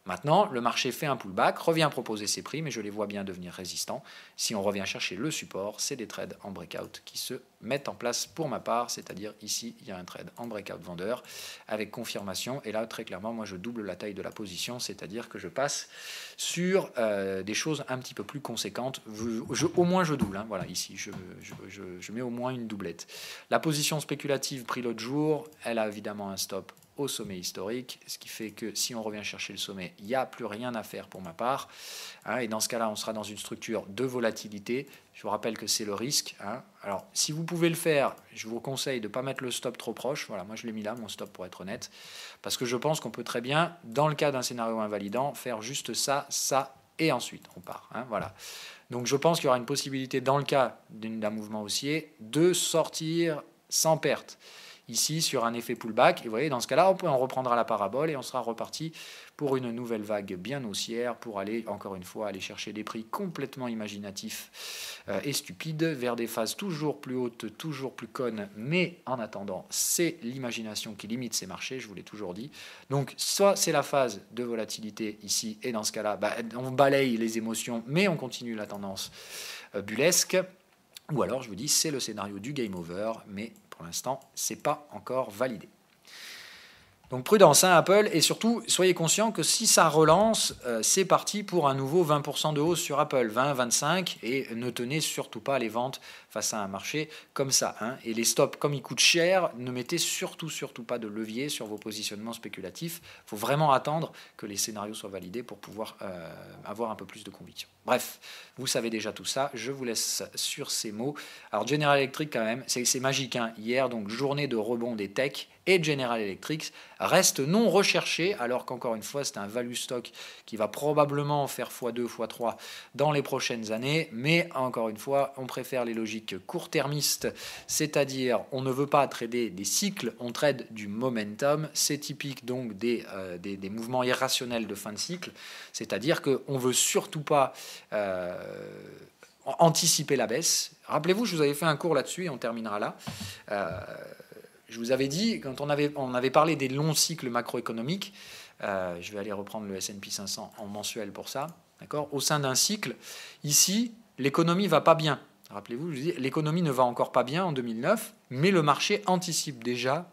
Maintenant, le marché fait un pullback, revient proposer ses prix, mais je les vois bien devenir résistants. Si on revient chercher le support, c'est des trades en breakout qui se mettent en place pour ma part, c'est-à-dire ici, il y a un trade en breakout vendeur avec confirmation. Et là, très clairement, moi, je double la taille de la position, c'est-à-dire que je passe sur des choses un petit peu plus conséquentes. Au moins, je double. Hein, voilà, ici, je mets au moins une doublette. La position spéculative pris l'autre jour, elle a évidemment un stop au sommet historique, ce qui fait que si on revient chercher le sommet, il n'y a plus rien à faire pour ma part. Hein, et dans ce cas-là, on sera dans une structure de volatilité. Je vous rappelle que c'est le risque. Hein. Alors, si vous pouvez le faire, je vous conseille de ne pas mettre le stop trop proche. Voilà, moi je l'ai mis là, mon stop, pour être honnête. Parce que je pense qu'on peut très bien, dans le cas d'un scénario invalidant, faire juste ça, ça, et ensuite on part. Hein, voilà. Donc je pense qu'il y aura une possibilité, dans le cas d'un mouvement haussier, de sortir sans perte. ici sur un effet pullback. Et vous voyez, dans ce cas-là, on reprendra la parabole et on sera reparti pour une nouvelle vague bien haussière, pour aller, encore une fois, aller chercher des prix complètement imaginatifs et stupides, vers des phases toujours plus hautes, toujours plus connes, mais en attendant, c'est l'imagination qui limite ces marchés, je vous l'ai toujours dit. Donc, soit c'est la phase de volatilité ici, et dans ce cas-là, on balaye les émotions, mais on continue la tendance bullesque, ou alors, je vous dis, c'est le scénario du game over, mais pour l'instant, c'est pas encore validé. Donc prudence, hein, Apple, et surtout, soyez conscients que si ça relance, c'est parti pour un nouveau 20% de hausse sur Apple, 20, 25, et ne tenez surtout pas les ventes face à un marché comme ça. Hein. Et les stops, comme ils coûtent cher, ne mettez surtout pas de levier sur vos positionnements spéculatifs. Il faut vraiment attendre que les scénarios soient validés pour pouvoir avoir un peu plus de conviction. Bref, vous savez déjà tout ça, je vous laisse sur ces mots. Alors General Electric quand même, c'est magique, hein. Hier, donc journée de rebond des techs, et General Electric reste non recherché, alors qu'encore une fois, c'est un value stock qui va probablement faire x2, x3 dans les prochaines années, mais encore une fois, on préfère les logiques court-termistes, c'est-à-dire on ne veut pas trader des cycles, on trade du momentum, c'est typique donc des mouvements irrationnels de fin de cycle, c'est-à-dire qu'on ne veut surtout pas anticiper la baisse. Rappelez-vous, je vous avais fait un cours là-dessus et on terminera là. Je vous avais dit, quand on avait parlé des longs cycles macroéconomiques, je vais aller reprendre le S&P 500 en mensuel pour ça, d'accord ? Au sein d'un cycle, ici, l'économie ne va pas bien. Rappelez-vous, je vous dis, l'économie ne va encore pas bien en 2009, mais le marché anticipe déjà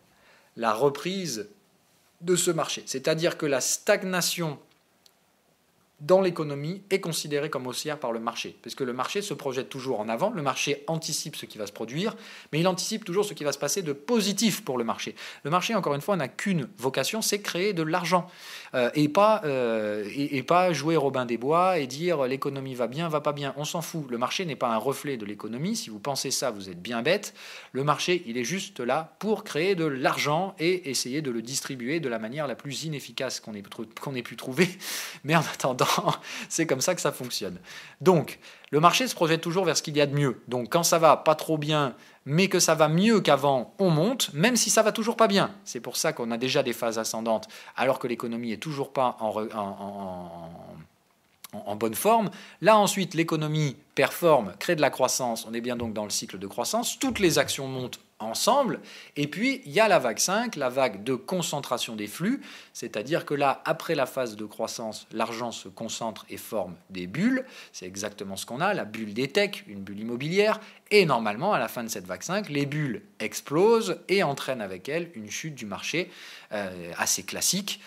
la reprise de ce marché. C'est-à-dire que la stagnation dans l'économie est considérée comme haussière par le marché, parce que le marché se projette toujours en avant, le marché anticipe ce qui va se produire, mais il anticipe toujours ce qui va se passer de positif pour le marché. Le marché, encore une fois, n'a qu'une vocation, c'est créer de l'argent, et pas jouer Robin des Bois et dire l'économie va bien, va pas bien, on s'en fout. Le marché n'est pas un reflet de l'économie, si vous pensez ça, vous êtes bien bête. Le marché, il est juste là pour créer de l'argent et essayer de le distribuer de la manière la plus inefficace qu'on ait pu trouver, mais en attendant, c'est comme ça que ça fonctionne. Donc, le marché se projette toujours vers ce qu'il y a de mieux. Donc, quand ça va pas trop bien, mais que ça va mieux qu'avant, on monte, même si ça va toujours pas bien. C'est pour ça qu'on a déjà des phases ascendantes, alors que l'économie est toujours pas en bonne forme. Là, ensuite, l'économie performe, crée de la croissance. On est bien donc dans le cycle de croissance. Toutes les actions montent ensemble. Et puis, il y a la vague 5, la vague de concentration des flux. C'est-à-dire que là, après la phase de croissance, l'argent se concentre et forme des bulles. C'est exactement ce qu'on a, la bulle des techs, une bulle immobilière. Et normalement, à la fin de cette vague 5, les bulles explosent et entraînent avec elles une chute du marché assez classique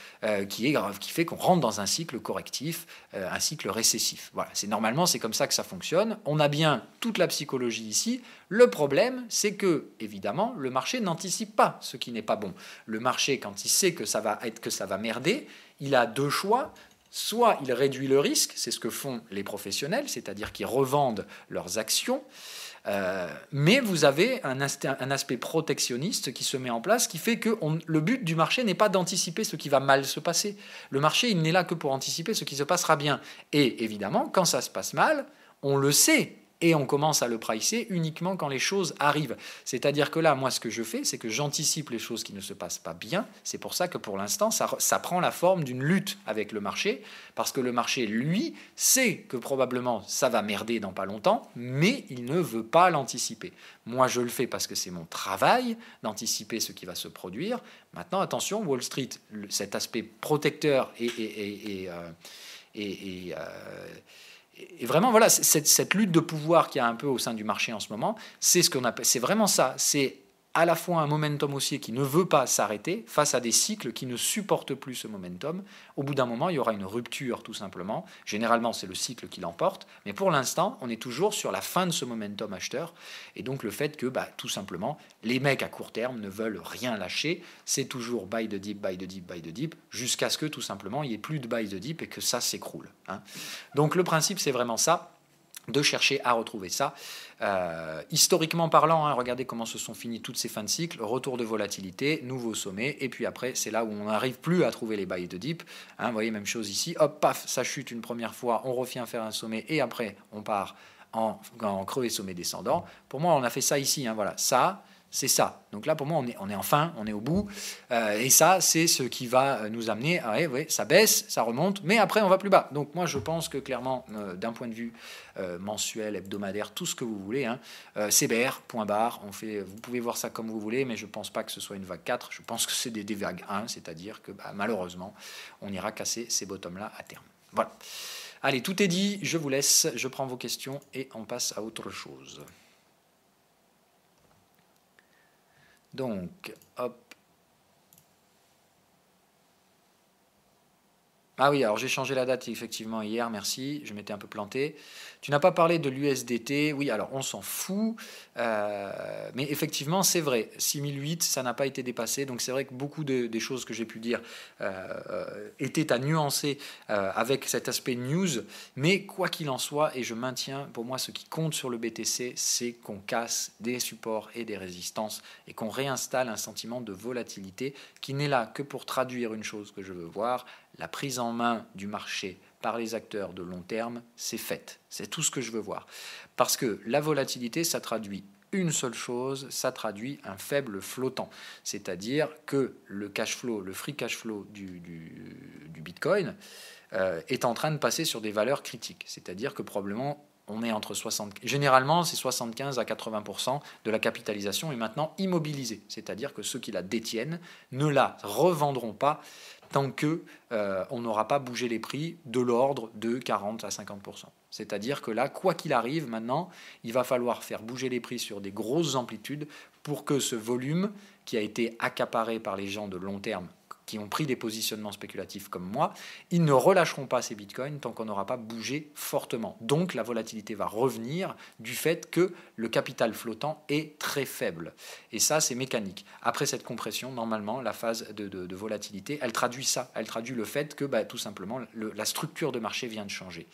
qui fait qu'on rentre dans un cycle correctif, un cycle récessif. Voilà, normalement, c'est comme ça que ça fonctionne. On a bien toute la psychologie ici. Le problème, c'est que, évidemment, le marché n'anticipe pas ce qui n'est pas bon. Le marché, quand il sait que ça va merder, il a deux choix. Soit il réduit le risque, c'est ce que font les professionnels, c'est-à-dire qu'ils revendent leurs actions, mais vous avez un aspect protectionniste qui se met en place, qui fait que le but du marché n'est pas d'anticiper ce qui va mal se passer. Le marché, il n'est là que pour anticiper ce qui se passera bien. Et évidemment, quand ça se passe mal, on le sait. Et on commence à le pricer uniquement quand les choses arrivent. C'est-à-dire que là, moi, ce que je fais, c'est que j'anticipe les choses qui ne se passent pas bien. C'est pour ça que pour l'instant, ça prend la forme d'une lutte avec le marché, parce que le marché, lui, sait que probablement ça va merder dans pas longtemps, mais il ne veut pas l'anticiper. Moi, je le fais parce que c'est mon travail d'anticiper ce qui va se produire. Maintenant, attention, Wall Street, cet aspect protecteur et vraiment, voilà, cette lutte de pouvoir qu'il y a un peu au sein du marché en ce moment, c'est vraiment ça. C'est à la fois un momentum haussier qui ne veut pas s'arrêter face à des cycles qui ne supportent plus ce momentum. Au bout d'un moment, il y aura une rupture, tout simplement. Généralement, c'est le cycle qui l'emporte. Mais pour l'instant, on est toujours sur la fin de ce momentum acheteur. Et donc, le fait que, tout simplement, les mecs à court terme ne veulent rien lâcher. C'est toujours buy the dip, buy the dip, buy the dip, jusqu'à ce que, tout simplement, il n'y ait plus de buy the dip et que ça s'écroule. Hein. Donc, le principe, c'est vraiment ça, de chercher à retrouver ça. Historiquement parlant, hein, regardez comment se sont finies toutes ces fins de cycle, retour de volatilité, nouveau sommet, et puis après, c'est là où on n'arrive plus à trouver les buy de dip. Hein, vous voyez, même chose ici, hop, paf, ça chute une première fois, on revient faire un sommet, et après, on part en creux et sommet descendant. Pour moi, on a fait ça ici, hein, voilà, ça, C'est ça. Donc là, pour moi, on est enfin, on est au bout. Et ça, c'est ce qui va nous amener à, ça baisse, ça remonte, mais après, on va plus bas. Donc moi, je pense que clairement, d'un point de vue mensuel, hebdomadaire, tout ce que vous voulez, hein, CBR, point barre, vous pouvez voir ça comme vous voulez, mais je ne pense pas que ce soit une vague 4. Je pense que c'est des vagues 1, c'est-à-dire que malheureusement, on ira casser ces bottoms-là à terme. Voilà. Allez, tout est dit, je vous laisse, je prends vos questions et on passe à autre chose. Donc, hop. Ah oui, alors j'ai changé la date effectivement hier, merci, je m'étais un peu planté. Tu n'as pas parlé de l'USDT, oui, alors on s'en fout, mais effectivement c'est vrai, 6008, ça n'a pas été dépassé, donc c'est vrai que beaucoup des choses que j'ai pu dire étaient à nuancer avec cet aspect news, mais quoi qu'il en soit, et je maintiens, pour moi ce qui compte sur le BTC, c'est qu'on casse des supports et des résistances, et qu'on réinstalle un sentiment de volatilité qui n'est là que pour traduire une chose que je veux voir, la prise en main du marché par les acteurs de long terme, c'est fait. C'est tout ce que je veux voir. Parce que la volatilité, ça traduit une seule chose, ça traduit un faible flottant. C'est-à-dire que le cash flow, le free cash flow du Bitcoin est en train de passer sur des valeurs critiques. C'est-à-dire que probablement on est entre 60, généralement c'est 75 à 80% de la capitalisation est maintenant immobilisée. C'est-à-dire que ceux qui la détiennent ne la revendront pas tant qu'on n'aura pas bougé les prix de l'ordre de 40 à 50%. C'est-à-dire que là, quoi qu'il arrive maintenant, il va falloir faire bouger les prix sur des grosses amplitudes pour que ce volume qui a été accaparé par les gens de long terme, qui ont pris des positionnements spéculatifs comme moi, ils ne relâcheront pas ces bitcoins tant qu'on n'aura pas bougé fortement. Donc la volatilité va revenir du fait que le capital flottant est très faible. Et ça, c'est mécanique. Après cette compression, normalement, la phase de volatilité, elle traduit ça. Elle traduit le fait que tout simplement, la structure de marché vient de changer.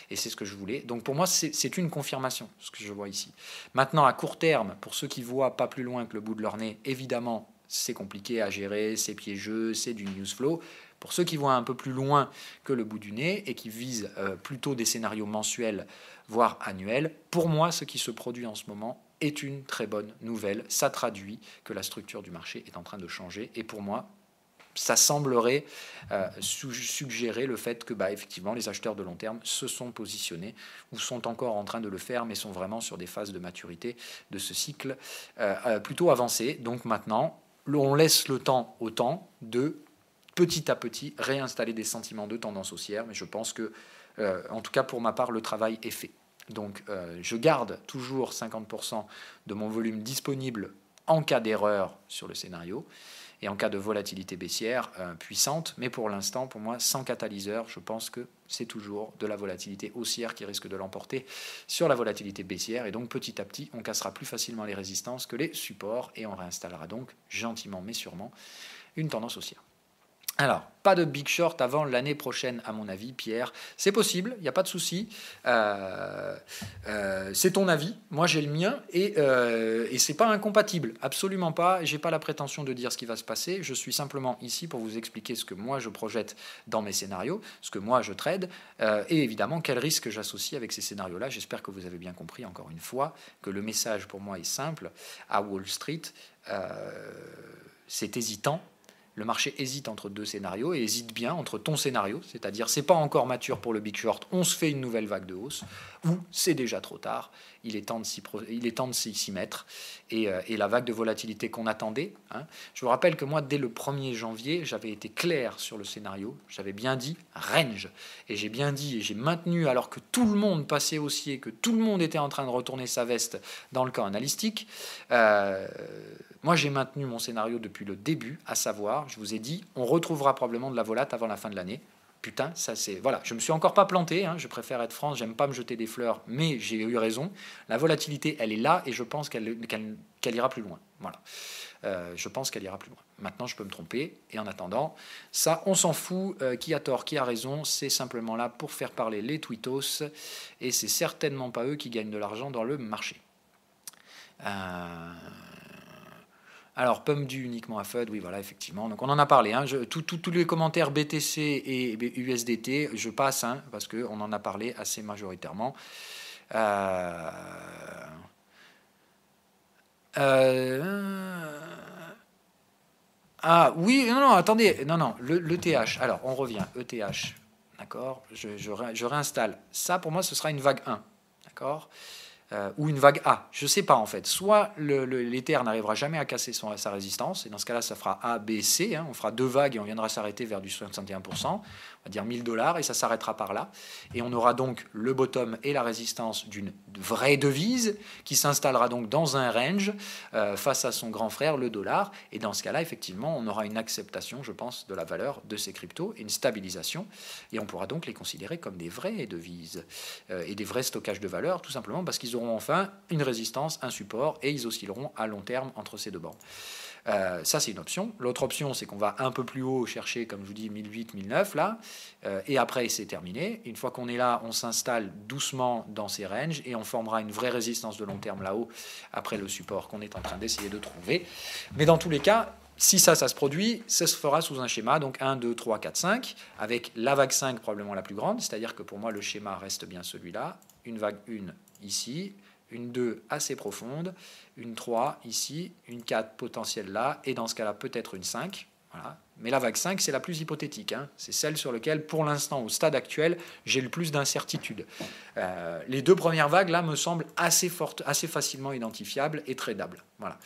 Et c'est ce que je voulais. Donc pour moi, c'est une confirmation, ce que je vois ici. Maintenant, à court terme, pour ceux qui voient pas plus loin que le bout de leur nez, évidemment, c'est compliqué à gérer, c'est piégeux, c'est du news flow. Pour ceux qui voient un peu plus loin que le bout du nez et qui visent plutôt des scénarios mensuels, voire annuels, pour moi, ce qui se produit en ce moment est une très bonne nouvelle. Ça traduit que la structure du marché est en train de changer. Et pour moi, ça semblerait suggérer le fait que effectivement, les acheteurs de long terme se sont positionnés ou sont encore en train de le faire, mais sont vraiment sur des phases de maturité de ce cycle plutôt avancé. Donc maintenant, on laisse le temps au temps de petit à petit réinstaller des sentiments de tendance haussière, mais je pense que, en tout cas pour ma part, le travail est fait. Donc je garde toujours 50% de mon volume disponible en cas d'erreur sur le scénario et en cas de volatilité baissière puissante, mais pour l'instant, pour moi, sans catalyseur, je pense que c'est toujours de la volatilité haussière qui risque de l'emporter sur la volatilité baissière, et donc petit à petit, on cassera plus facilement les résistances que les supports, et on réinstallera donc gentiment mais sûrement une tendance haussière. Alors, pas de big short avant l'année prochaine, à mon avis, Pierre. C'est possible, il n'y a pas de souci. C'est ton avis, moi j'ai le mien, et c'est pas incompatible, absolument pas. J'ai pas la prétention de dire ce qui va se passer. Je suis simplement ici pour vous expliquer ce que moi je projette dans mes scénarios, ce que moi je trade, et évidemment quels risques j'associe avec ces scénarios-là. J'espère que vous avez bien compris, encore une fois, que le message pour moi est simple. À Wall Street, c'est hésitant. Le marché hésite entre deux scénarios et hésite bien entre ton scénario, c'est-à-dire c'est pas encore mature pour le big short, on se fait une nouvelle vague de hausse, ou c'est déjà trop tard, il est temps de s'y mettre, et la vague de volatilité qu'on attendait. Je vous rappelle que moi, dès le 1er janvier, j'avais été clair sur le scénario, j'avais bien dit range, et j'ai bien dit, et j'ai maintenu, alors que tout le monde passait haussier, que tout le monde était en train de retourner sa veste dans le camp analytique, moi j'ai maintenu mon scénario depuis le début, à savoir, je vous ai dit, on retrouvera probablement de la volate avant la fin de l'année. Putain, ça c'est... Voilà, je me suis encore pas planté, je préfère être franc, j'aime pas me jeter des fleurs, mais j'ai eu raison. La volatilité, elle est là, et je pense qu'elle ira plus loin. Voilà. Je pense qu'elle ira plus loin. Maintenant, je peux me tromper, et en attendant, ça, on s'en fout. Qui a tort, qui a raison, c'est simplement là pour faire parler les tweetos, et c'est certainement pas eux qui gagnent de l'argent dans le marché. Alors, Pum dû uniquement à FUD, oui, voilà, effectivement. Donc, on en a parlé. Tous les commentaires BTC et USDT, je passe, parce qu'on en a parlé assez majoritairement. Ah oui, non, attendez, non, l'ETH. Alors, on revient, ETH, d'accord, je réinstalle. Ça, pour moi, ce sera une vague 1, d'accord, ou une vague A. Je ne sais pas, en fait. Soit l'Ether n'arrivera jamais à casser sa résistance, et dans ce cas-là, ça fera A, B, C. Hein, on fera 2 vagues et on viendra s'arrêter vers du 61%. On va dire 1000 $, et ça s'arrêtera par là. Et on aura donc le bottom et la résistance d'une vraie devise qui s'installera donc dans un range face à son grand frère, le dollar. Et dans ce cas-là, effectivement, on aura une acceptation, je pense, de la valeur de ces cryptos et une stabilisation. Et on pourra donc les considérer comme des vraies devises et des vrais stockages de valeur, tout simplement parce qu'ils auront enfin une résistance, un support, et ils oscilleront à long terme entre ces deux bandes. Ça, c'est une option. L'autre option, c'est qu'on va un peu plus haut chercher, comme je vous dis, 1008, 1009, là, et après, c'est terminé. Une fois qu'on est là, on s'installe doucement dans ces ranges et on formera une vraie résistance de long terme là-haut, après le support qu'on est en train d'essayer de trouver. Mais dans tous les cas, si ça se produit, ça se fera sous un schéma, donc 1, 2, 3, 4, 5, avec la vague 5 probablement la plus grande, c'est-à-dire que pour moi, le schéma reste bien celui-là, une vague 1 ici, une 2 assez profonde, une 3 ici, une 4 potentielle là, et dans ce cas-là, peut-être une 5. Voilà. Mais la vague 5, c'est la plus hypothétique. Hein. C'est celle sur laquelle, pour l'instant, au stade actuel, j'ai le plus d'incertitude. Les deux premières vagues, là, me semblent assez fortes, assez facilement identifiables et tradables. Voilà.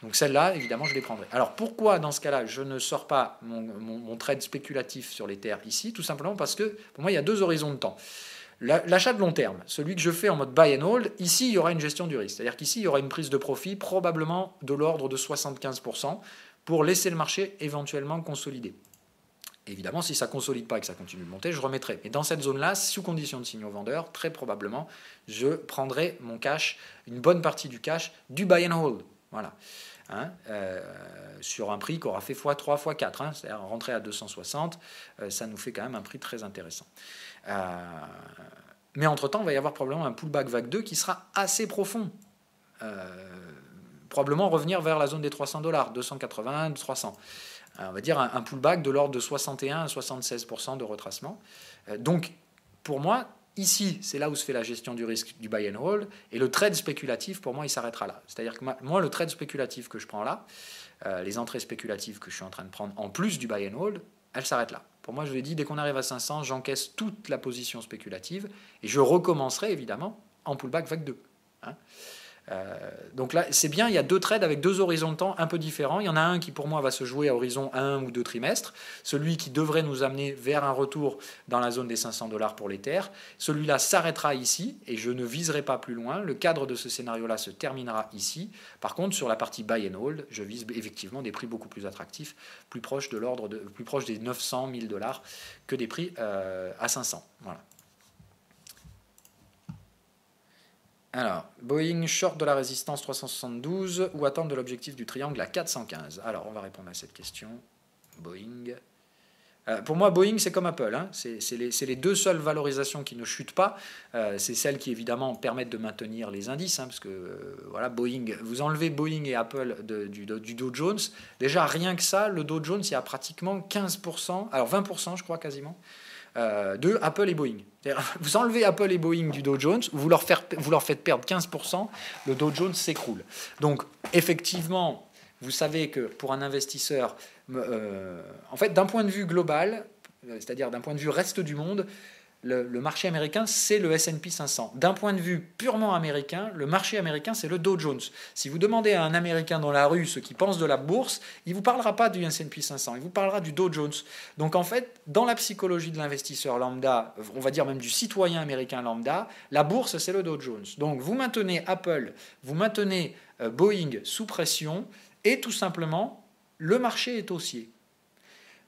Donc celle-là, évidemment, je les prendrai. Alors pourquoi, dans ce cas-là, je ne sors pas mon trade spéculatif sur les terres ici? Tout simplement parce que, pour moi, il y a deux horizons de temps. L'achat de long terme, celui que je fais en mode buy and hold, ici, il y aura une gestion du risque. C'est-à-dire qu'ici, il y aura une prise de profit probablement de l'ordre de 75% pour laisser le marché éventuellement consolider. Évidemment, si ça ne consolide pas et que ça continue de monter, je remettrai. Mais dans cette zone-là, sous condition de signaux vendeurs, très probablement, je prendrai mon cash, une bonne partie du cash, du buy and hold. Voilà. Hein, sur un prix qui aura fait x3, x4. Hein, c'est-à-dire rentrer à 260, ça nous fait quand même un prix très intéressant. Mais entre-temps, il va y avoir probablement un pullback vague 2 qui sera assez profond. Probablement revenir vers la zone des $300, 280, 300. On va dire un pullback de l'ordre de 61 à 76% de retracement. Donc, pour moi, ici, c'est là où se fait la gestion du risque du buy and hold, et le trade spéculatif, pour moi, il s'arrêtera là. C'est-à-dire que moi, le trade spéculatif que je prends là, les entrées spéculatives que je suis en train de prendre en plus du buy and hold, elles s'arrêtent là. Pour moi, je l'ai dit, dès qu'on arrive à 500, j'encaisse toute la position spéculative, et je recommencerai, évidemment, en pullback vague 2. Hein. Donc là, c'est bien, il y a deux trades avec deux horizons de temps un peu différents. Il y en a un qui, pour moi, va se jouer à horizon 1 ou 2 trimestres. Celui qui devrait nous amener vers un retour dans la zone des $500 pour les terres. Celui-là s'arrêtera ici et je ne viserai pas plus loin. Le cadre de ce scénario-là se terminera ici. Par contre, sur la partie buy and hold, je vise effectivement des prix beaucoup plus attractifs, plus proches des 900 $, 1000 $ que des prix à 500. Voilà. Alors, Boeing short de la résistance 372 ou attendre de l'objectif du triangle à 415? Alors, on va répondre à cette question. Boeing. Pour moi, Boeing, c'est comme Apple. Hein. C'est les deux seules valorisations qui ne chutent pas. C'est celles qui, évidemment, permettent de maintenir les indices. Hein, parce que, voilà, Boeing, vous enlevez Boeing et Apple du Dow Jones. Déjà, rien que ça, le Dow Jones, il y a pratiquement 15%, alors 20%, je crois, quasiment, de Apple et Boeing. Vous enlevez Apple et Boeing du Dow Jones, vous leur faites perdre 15%, le Dow Jones s'écroule. Donc, effectivement, vous savez que pour un investisseur, en fait, d'un point de vue global, c'est-à-dire d'un point de vue reste du monde, le marché américain, c'est le S&P 500. D'un point de vue purement américain, le marché américain, c'est le Dow Jones. Si vous demandez à un Américain dans la rue ce qu'il pense de la bourse, il ne vous parlera pas du S&P 500, il vous parlera du Dow Jones. Donc en fait, dans la psychologie de l'investisseur lambda, on va dire même du citoyen américain lambda, la bourse, c'est le Dow Jones. Donc vous maintenez Apple, vous maintenez Boeing sous pression, et tout simplement, le marché est haussier.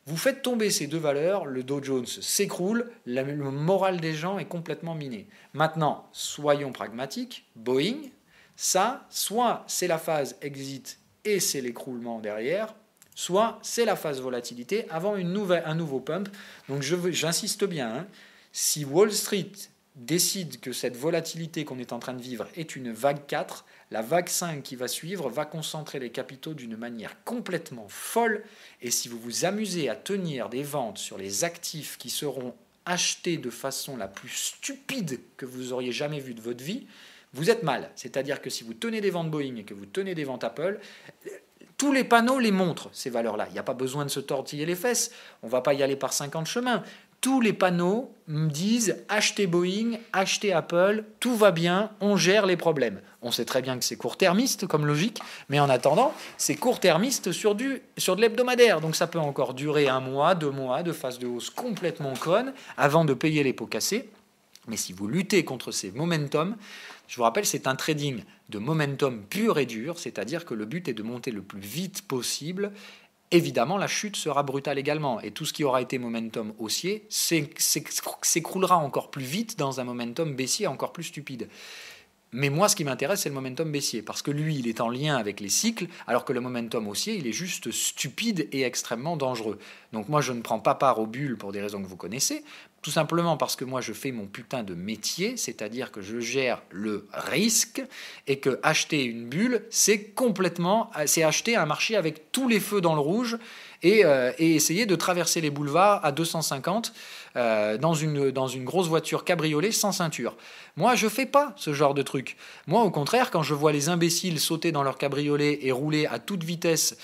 Vous faites tomber ces deux valeurs, le Dow Jones s'écroule, le moral des gens est complètement miné. Maintenant, soyons pragmatiques, Boeing, ça, soit c'est la phase exit et c'est l'écroulement derrière, soit c'est la phase volatilité avant un nouveau pump. Donc j'insiste bien, hein, si Wall Street décide que cette volatilité qu'on est en train de vivre est une vague 4, la vague 5 qui va suivre va concentrer les capitaux d'une manière complètement folle. Et si vous vous amusez à tenir des ventes sur les actifs qui seront achetés de façon la plus stupide que vous auriez jamais vue de votre vie, vous êtes mal. C'est-à-dire que si vous tenez des ventes Boeing et que vous tenez des ventes Apple, tous les panneaux les montrent, ces valeurs-là. Il n'y a pas besoin de se tortiller les fesses. On ne va pas y aller par 50 chemins. Tous les panneaux me disent achetez Boeing, achetez Apple, tout va bien, on gère les problèmes. On sait très bien que c'est court-termiste comme logique, mais en attendant, c'est court-termiste sur de l'hebdomadaire. Donc ça peut encore durer 1 mois, 2 mois de phase de hausse complètement conne avant de payer les pots cassés. Mais si vous luttez contre ces momentum, je vous rappelle, c'est un trading de momentum pur et dur, c'est-à-dire que le but est de monter le plus vite possible. Évidemment, la chute sera brutale également. Et tout ce qui aura été momentum haussier s'écroulera encore plus vite dans un momentum baissier encore plus stupide. Mais moi, ce qui m'intéresse, c'est le momentum baissier, parce que lui, il est en lien avec les cycles, alors que le momentum haussier, il est juste stupide et extrêmement dangereux. Donc moi, je ne prends pas part aux bulles pour des raisons que vous connaissez, tout simplement parce que moi, je fais mon putain de métier, c'est-à-dire que je gère le risque, et que acheter une bulle, c'est acheter un marché avec tous les feux dans le rouge, et essayer de traverser les boulevards à 250 dans une grosse voiture cabriolet sans ceinture. Moi, je fais pas ce genre de truc. Moi, au contraire, quand je vois les imbéciles sauter dans leur cabriolet et rouler à toute vitesse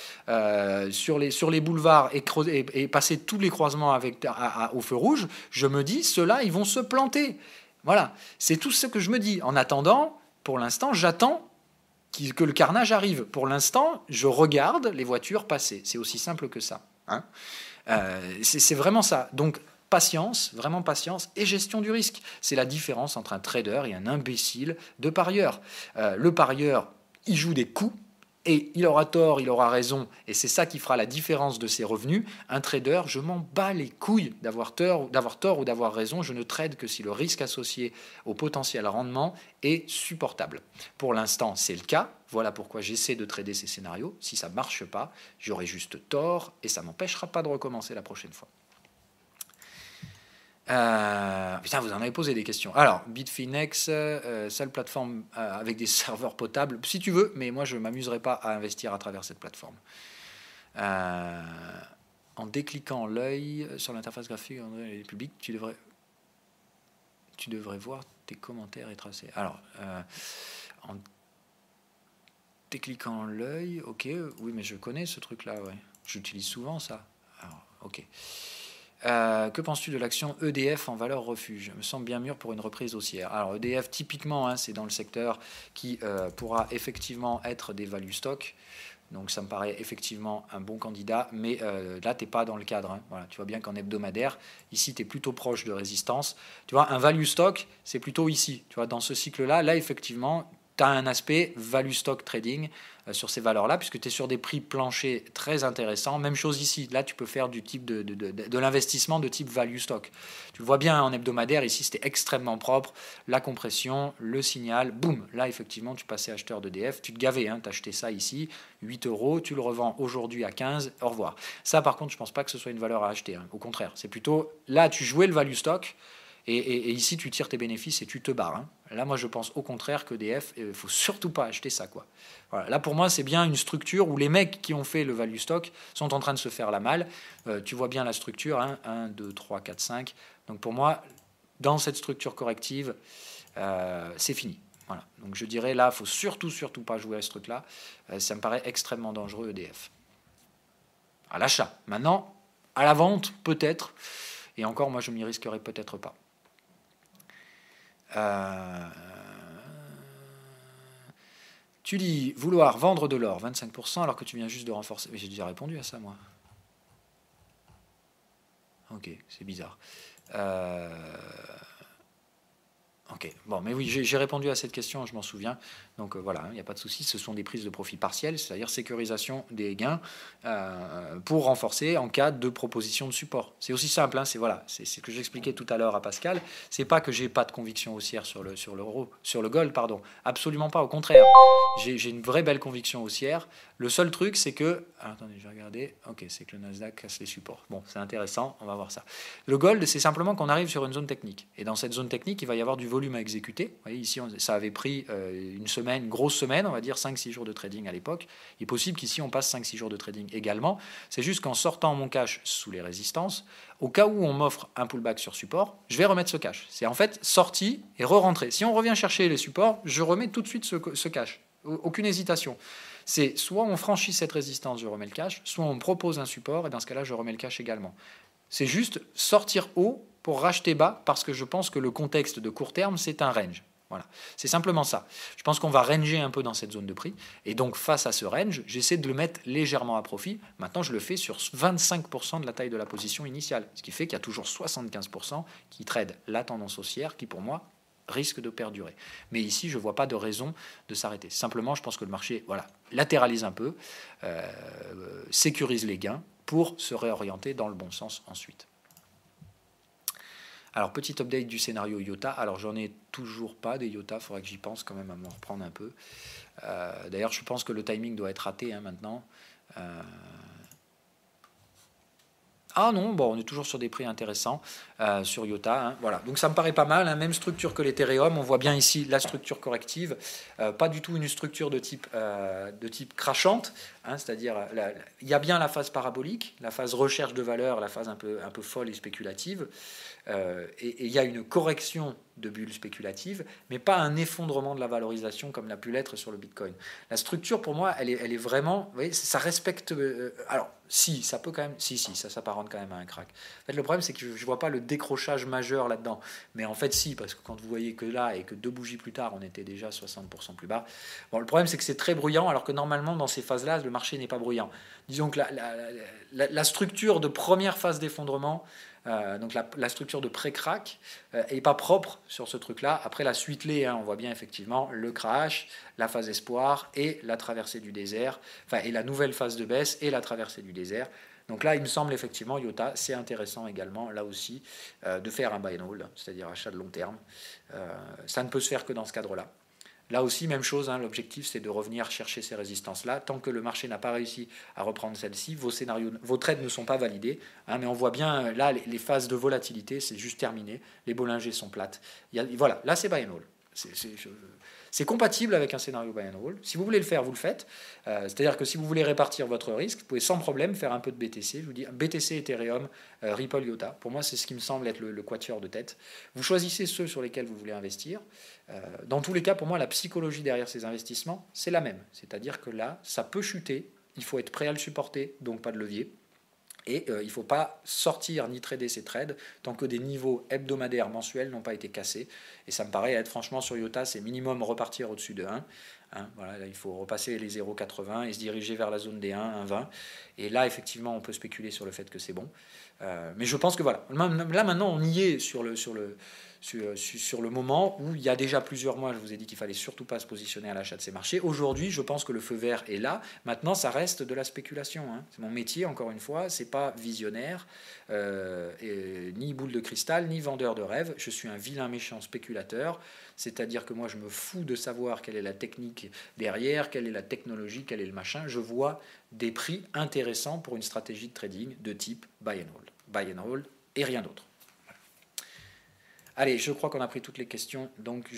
sur les boulevards et passer tous les croisements au feu rouge, je me dis, ceux-là, ils vont se planter. Voilà, c'est tout ce que je me dis. En attendant, pour l'instant, j'attends que le carnage arrive. Pour l'instant, je regarde les voitures passer. C'est aussi simple que ça. Hein, c'est vraiment ça. Donc, patience, vraiment patience, et gestion du risque. C'est la différence entre un trader et un imbécile de parieur. Le parieur, il joue des coups, et il aura tort, il aura raison, et c'est ça qui fera la différence de ses revenus. Un trader, je m'en bats les couilles d'avoir tort ou d'avoir raison. Je ne trade que si le risque associé au potentiel rendement est supportable. Pour l'instant, c'est le cas. Voilà pourquoi j'essaie de trader ces scénarios. Si ça ne marche pas, j'aurai juste tort, et ça ne m'empêchera pas de recommencer la prochaine fois. Putain, vous en avez posé des questions. Alors, Bitfinex, seule plateforme avec des serveurs potables, si tu veux, mais moi je ne m'amuserai pas à investir à travers cette plateforme. En décliquant l'œil sur l'interface graphique publique, tu devrais voir tes commentaires et tracés. Alors, en décliquant l'œil, ok, oui, mais je connais ce truc-là, ouais. J'utilise souvent ça. Alors, ok. Que penses-tu de l'action EDF en valeur refuge? Me semble bien mûr pour une reprise haussière. Alors EDF, typiquement, hein, c'est dans le secteur qui pourra effectivement être des value stock. Donc ça me paraît effectivement un bon candidat, mais là, tu n'es pas dans le cadre. Hein. Voilà, tu vois bien qu'en hebdomadaire, ici, tu es plutôt proche de résistance. Tu vois, un value stock, c'est plutôt ici. Tu vois, dans ce cycle-là, là, effectivement, tu as un aspect value stock trading sur ces valeurs-là, puisque tu es sur des prix planchers très intéressants. Même chose ici. Là, tu peux faire du type de l'investissement de type value stock. Tu le vois bien en hebdomadaire. Ici, c'était extrêmement propre. La compression, le signal, boum. Là, effectivement, tu passais acheteur d'EDF. Tu te gavais. Hein, tu achetais ça ici, 8 €. Tu le revends aujourd'hui à 15. Au revoir. Ça, par contre, je ne pense pas que ce soit une valeur à acheter. Hein. Au contraire, c'est plutôt... Là, tu jouais le value stock. Et ici, tu tires tes bénéfices et tu te barres. Hein. Là, moi, je pense au contraire qu'EDF, il ne faut surtout pas acheter ça. Quoi. Voilà. Là, pour moi, c'est bien une structure où les mecs qui ont fait le value stock sont en train de se faire la malle. Tu vois bien la structure, hein, 1, 2, 3, 4, 5. Donc pour moi, dans cette structure corrective, c'est fini. Voilà. Donc je dirais, là, il ne faut surtout pas jouer à ce truc-là. Ça me paraît extrêmement dangereux, EDF. À l'achat. Maintenant, à la vente, peut-être. Et encore, moi, je m'y risquerai peut-être pas. Tu dis vouloir vendre de l'or 25% alors que tu viens juste de renforcer. Mais j'ai déjà répondu à ça, moi. Ok, c'est bizarre. Ok, bon, mais oui, j'ai répondu à cette question, je m'en souviens. Donc voilà, il n'y a pas de souci. Ce sont des prises de profit partielles, c'est-à-dire sécurisation des gains pour renforcer en cas de proposition de support. C'est aussi simple, hein, c'est ce que j'expliquais tout à l'heure à Pascal. C'est pas que j'ai pas de conviction haussière sur le gold, pardon. Absolument pas, au contraire. J'ai une vraie belle conviction haussière. Le seul truc, c'est que... attendez, je vais regarder. Ok, c'est que le Nasdaq casse les supports. Bon, c'est intéressant, on va voir ça. Le gold, c'est simplement qu'on arrive sur une zone technique. Et dans cette zone technique, il va y avoir du volume à exécuter. exécuter. Vous voyez, ici, ça avait pris une grosse semaine, on va dire 5-6 jours de trading à l'époque. Il est possible qu'ici, on passe 5-6 jours de trading également. C'est juste qu'en sortant mon cash sous les résistances, au cas où on m'offre un pullback sur support, je vais remettre ce cash. C'est en fait sorti et re-rentré. Si on revient chercher les supports, je remets tout de suite ce cash. Aucune hésitation. C'est soit on franchit cette résistance, je remets le cash, soit on me propose un support, et dans ce cas-là, je remets le cash également. C'est juste sortir haut pour racheter bas, parce que je pense que le contexte de court terme, c'est un range. Voilà. C'est simplement ça. Je pense qu'on va ranger un peu dans cette zone de prix, et donc face à ce range, j'essaie de le mettre légèrement à profit. Maintenant, je le fais sur 25% de la taille de la position initiale, ce qui fait qu'il y a toujours 75% qui trade la tendance haussière, qui pour moi risque de perdurer. Mais ici, je ne vois pas de raison de s'arrêter. Simplement, je pense que le marché latéralise un peu, sécurise les gains pour se réorienter dans le bon sens ensuite. Alors, petit update du scénario IOTA. Alors, j'en ai toujours pas des IOTA, il faudrait que j'y pense quand même à m'en reprendre un peu. D'ailleurs, je pense que le timing doit être raté maintenant. Ah non, bon, on est toujours sur des prix intéressants sur IOTA. Voilà. Donc ça me paraît pas mal, même structure que l'Ethereum. On voit bien ici la structure corrective, pas du tout une structure de type crachante, c'est-à-dire il y a bien la phase parabolique, la phase recherche de valeur, la phase un peu folle et spéculative. Et il y a une correction de bulles spéculatives, mais pas un effondrement de la valorisation comme l'a pu l'être sur le Bitcoin. La structure, pour moi, elle est vraiment... Vous voyez, ça respecte... alors, si, ça peut quand même... Si, ça s'apparente quand même à un crack. En fait, le problème, c'est que je ne vois pas le décrochage majeur là-dedans. Mais en fait, si, parce que quand vous voyez que là, et que 2 bougies plus tard, on était déjà 60% plus bas. Bon, le problème, c'est que c'est très bruyant, alors que normalement, dans ces phases-là, le marché n'est pas bruyant. Disons que la structure de première phase d'effondrement... donc la structure de pré-crack n'est pas propre sur ce truc-là. Après la suite on voit bien effectivement le crash, la phase espoir et la traversée du désert, et la nouvelle phase de baisse et la traversée du désert. Donc là, il me semble effectivement, IOTA, c'est intéressant également, là aussi, de faire un buy and hold, c'est-à-dire achat de long terme. Ça ne peut se faire que dans ce cadre-là. Là aussi, même chose, l'objectif c'est de revenir chercher ces résistances-là. Tant que le marché n'a pas réussi à reprendre celle-ci, vos trades ne sont pas validés. Mais on voit bien, là, les phases de volatilité, c'est juste terminé. Les Bollinger sont plates. Voilà, là c'est buy and hold. C'est compatible avec un scénario buy and hold. Si vous voulez le faire, vous le faites. C'est-à-dire que si vous voulez répartir votre risque, vous pouvez sans problème faire un peu de BTC. Je vous dis BTC, Ethereum, Ripple, IOTA. Pour moi, c'est ce qui me semble être le quatuor de tête. Vous choisissez ceux sur lesquels vous voulez investir. Dans tous les cas, pour moi, la psychologie derrière ces investissements, c'est la même. C'est-à-dire que là, ça peut chuter. Il faut être prêt à le supporter, donc pas de levier. Et il ne faut pas sortir ni trader ces trades tant que des niveaux hebdomadaires mensuels n'ont pas été cassés. Et ça me paraît être franchement sur IOTA, c'est minimum repartir au-dessus de 1. Voilà, là, il faut repasser les 0,80 et se diriger vers la zone des 1, 1,20. Et là, effectivement, on peut spéculer sur le fait que c'est bon. Mais je pense que voilà, là maintenant, on y est sur le moment où il y a déjà plusieurs mois, je vous ai dit qu'il fallait surtout pas se positionner à l'achat de ces marchés. Aujourd'hui, je pense que le feu vert est là. Maintenant, ça reste de la spéculation. C'est mon métier, encore une fois. C'est pas visionnaire, ni boule de cristal, ni vendeur de rêve. Je suis un vilain méchant spéculateur. C'est-à-dire que moi, je me fous de savoir quelle est la technique derrière, quelle est la technologie, quel est le machin. Je vois des prix intéressants pour une stratégie de trading de type buy and hold. Buy and hold et rien d'autre. Allez, je crois qu'on a pris toutes les questions, donc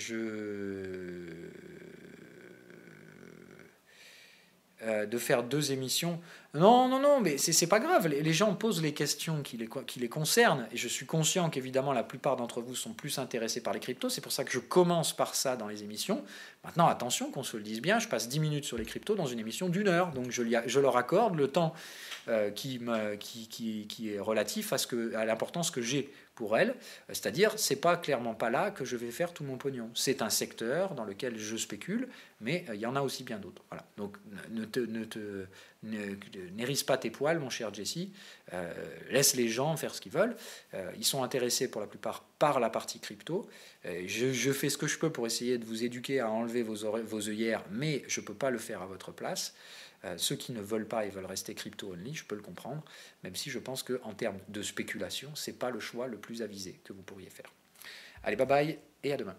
de faire 2 émissions. Non, mais c'est pas grave. Les gens posent les questions qui les concernent, et je suis conscient qu'évidemment la plupart d'entre vous sont plus intéressés par les cryptos. C'est pour ça que je commence par ça dans les émissions. Maintenant, attention, qu'on se le dise bien, je passe 10 minutes sur les cryptos dans une émission d'1 heure, donc je leur accorde le temps qui est relatif à l'importance que j'ai pour elles, c'est-à-dire c'est clairement pas là que je vais faire tout mon pognon. C'est un secteur dans lequel je spécule, mais il y en a aussi bien d'autres. Voilà. Donc n'hérisse pas tes poils, mon cher Jesse. Laisse les gens faire ce qu'ils veulent. Ils sont intéressés pour la plupart par la partie crypto. Je fais ce que je peux pour essayer de vous éduquer à enlever vos œillères, mais je ne peux pas le faire à votre place. Ceux qui ne veulent pas et veulent rester crypto-only, je peux le comprendre, même si je pense qu'en termes de spéculation, ce n'est pas le choix le plus avisé que vous pourriez faire. Allez, bye bye et à demain.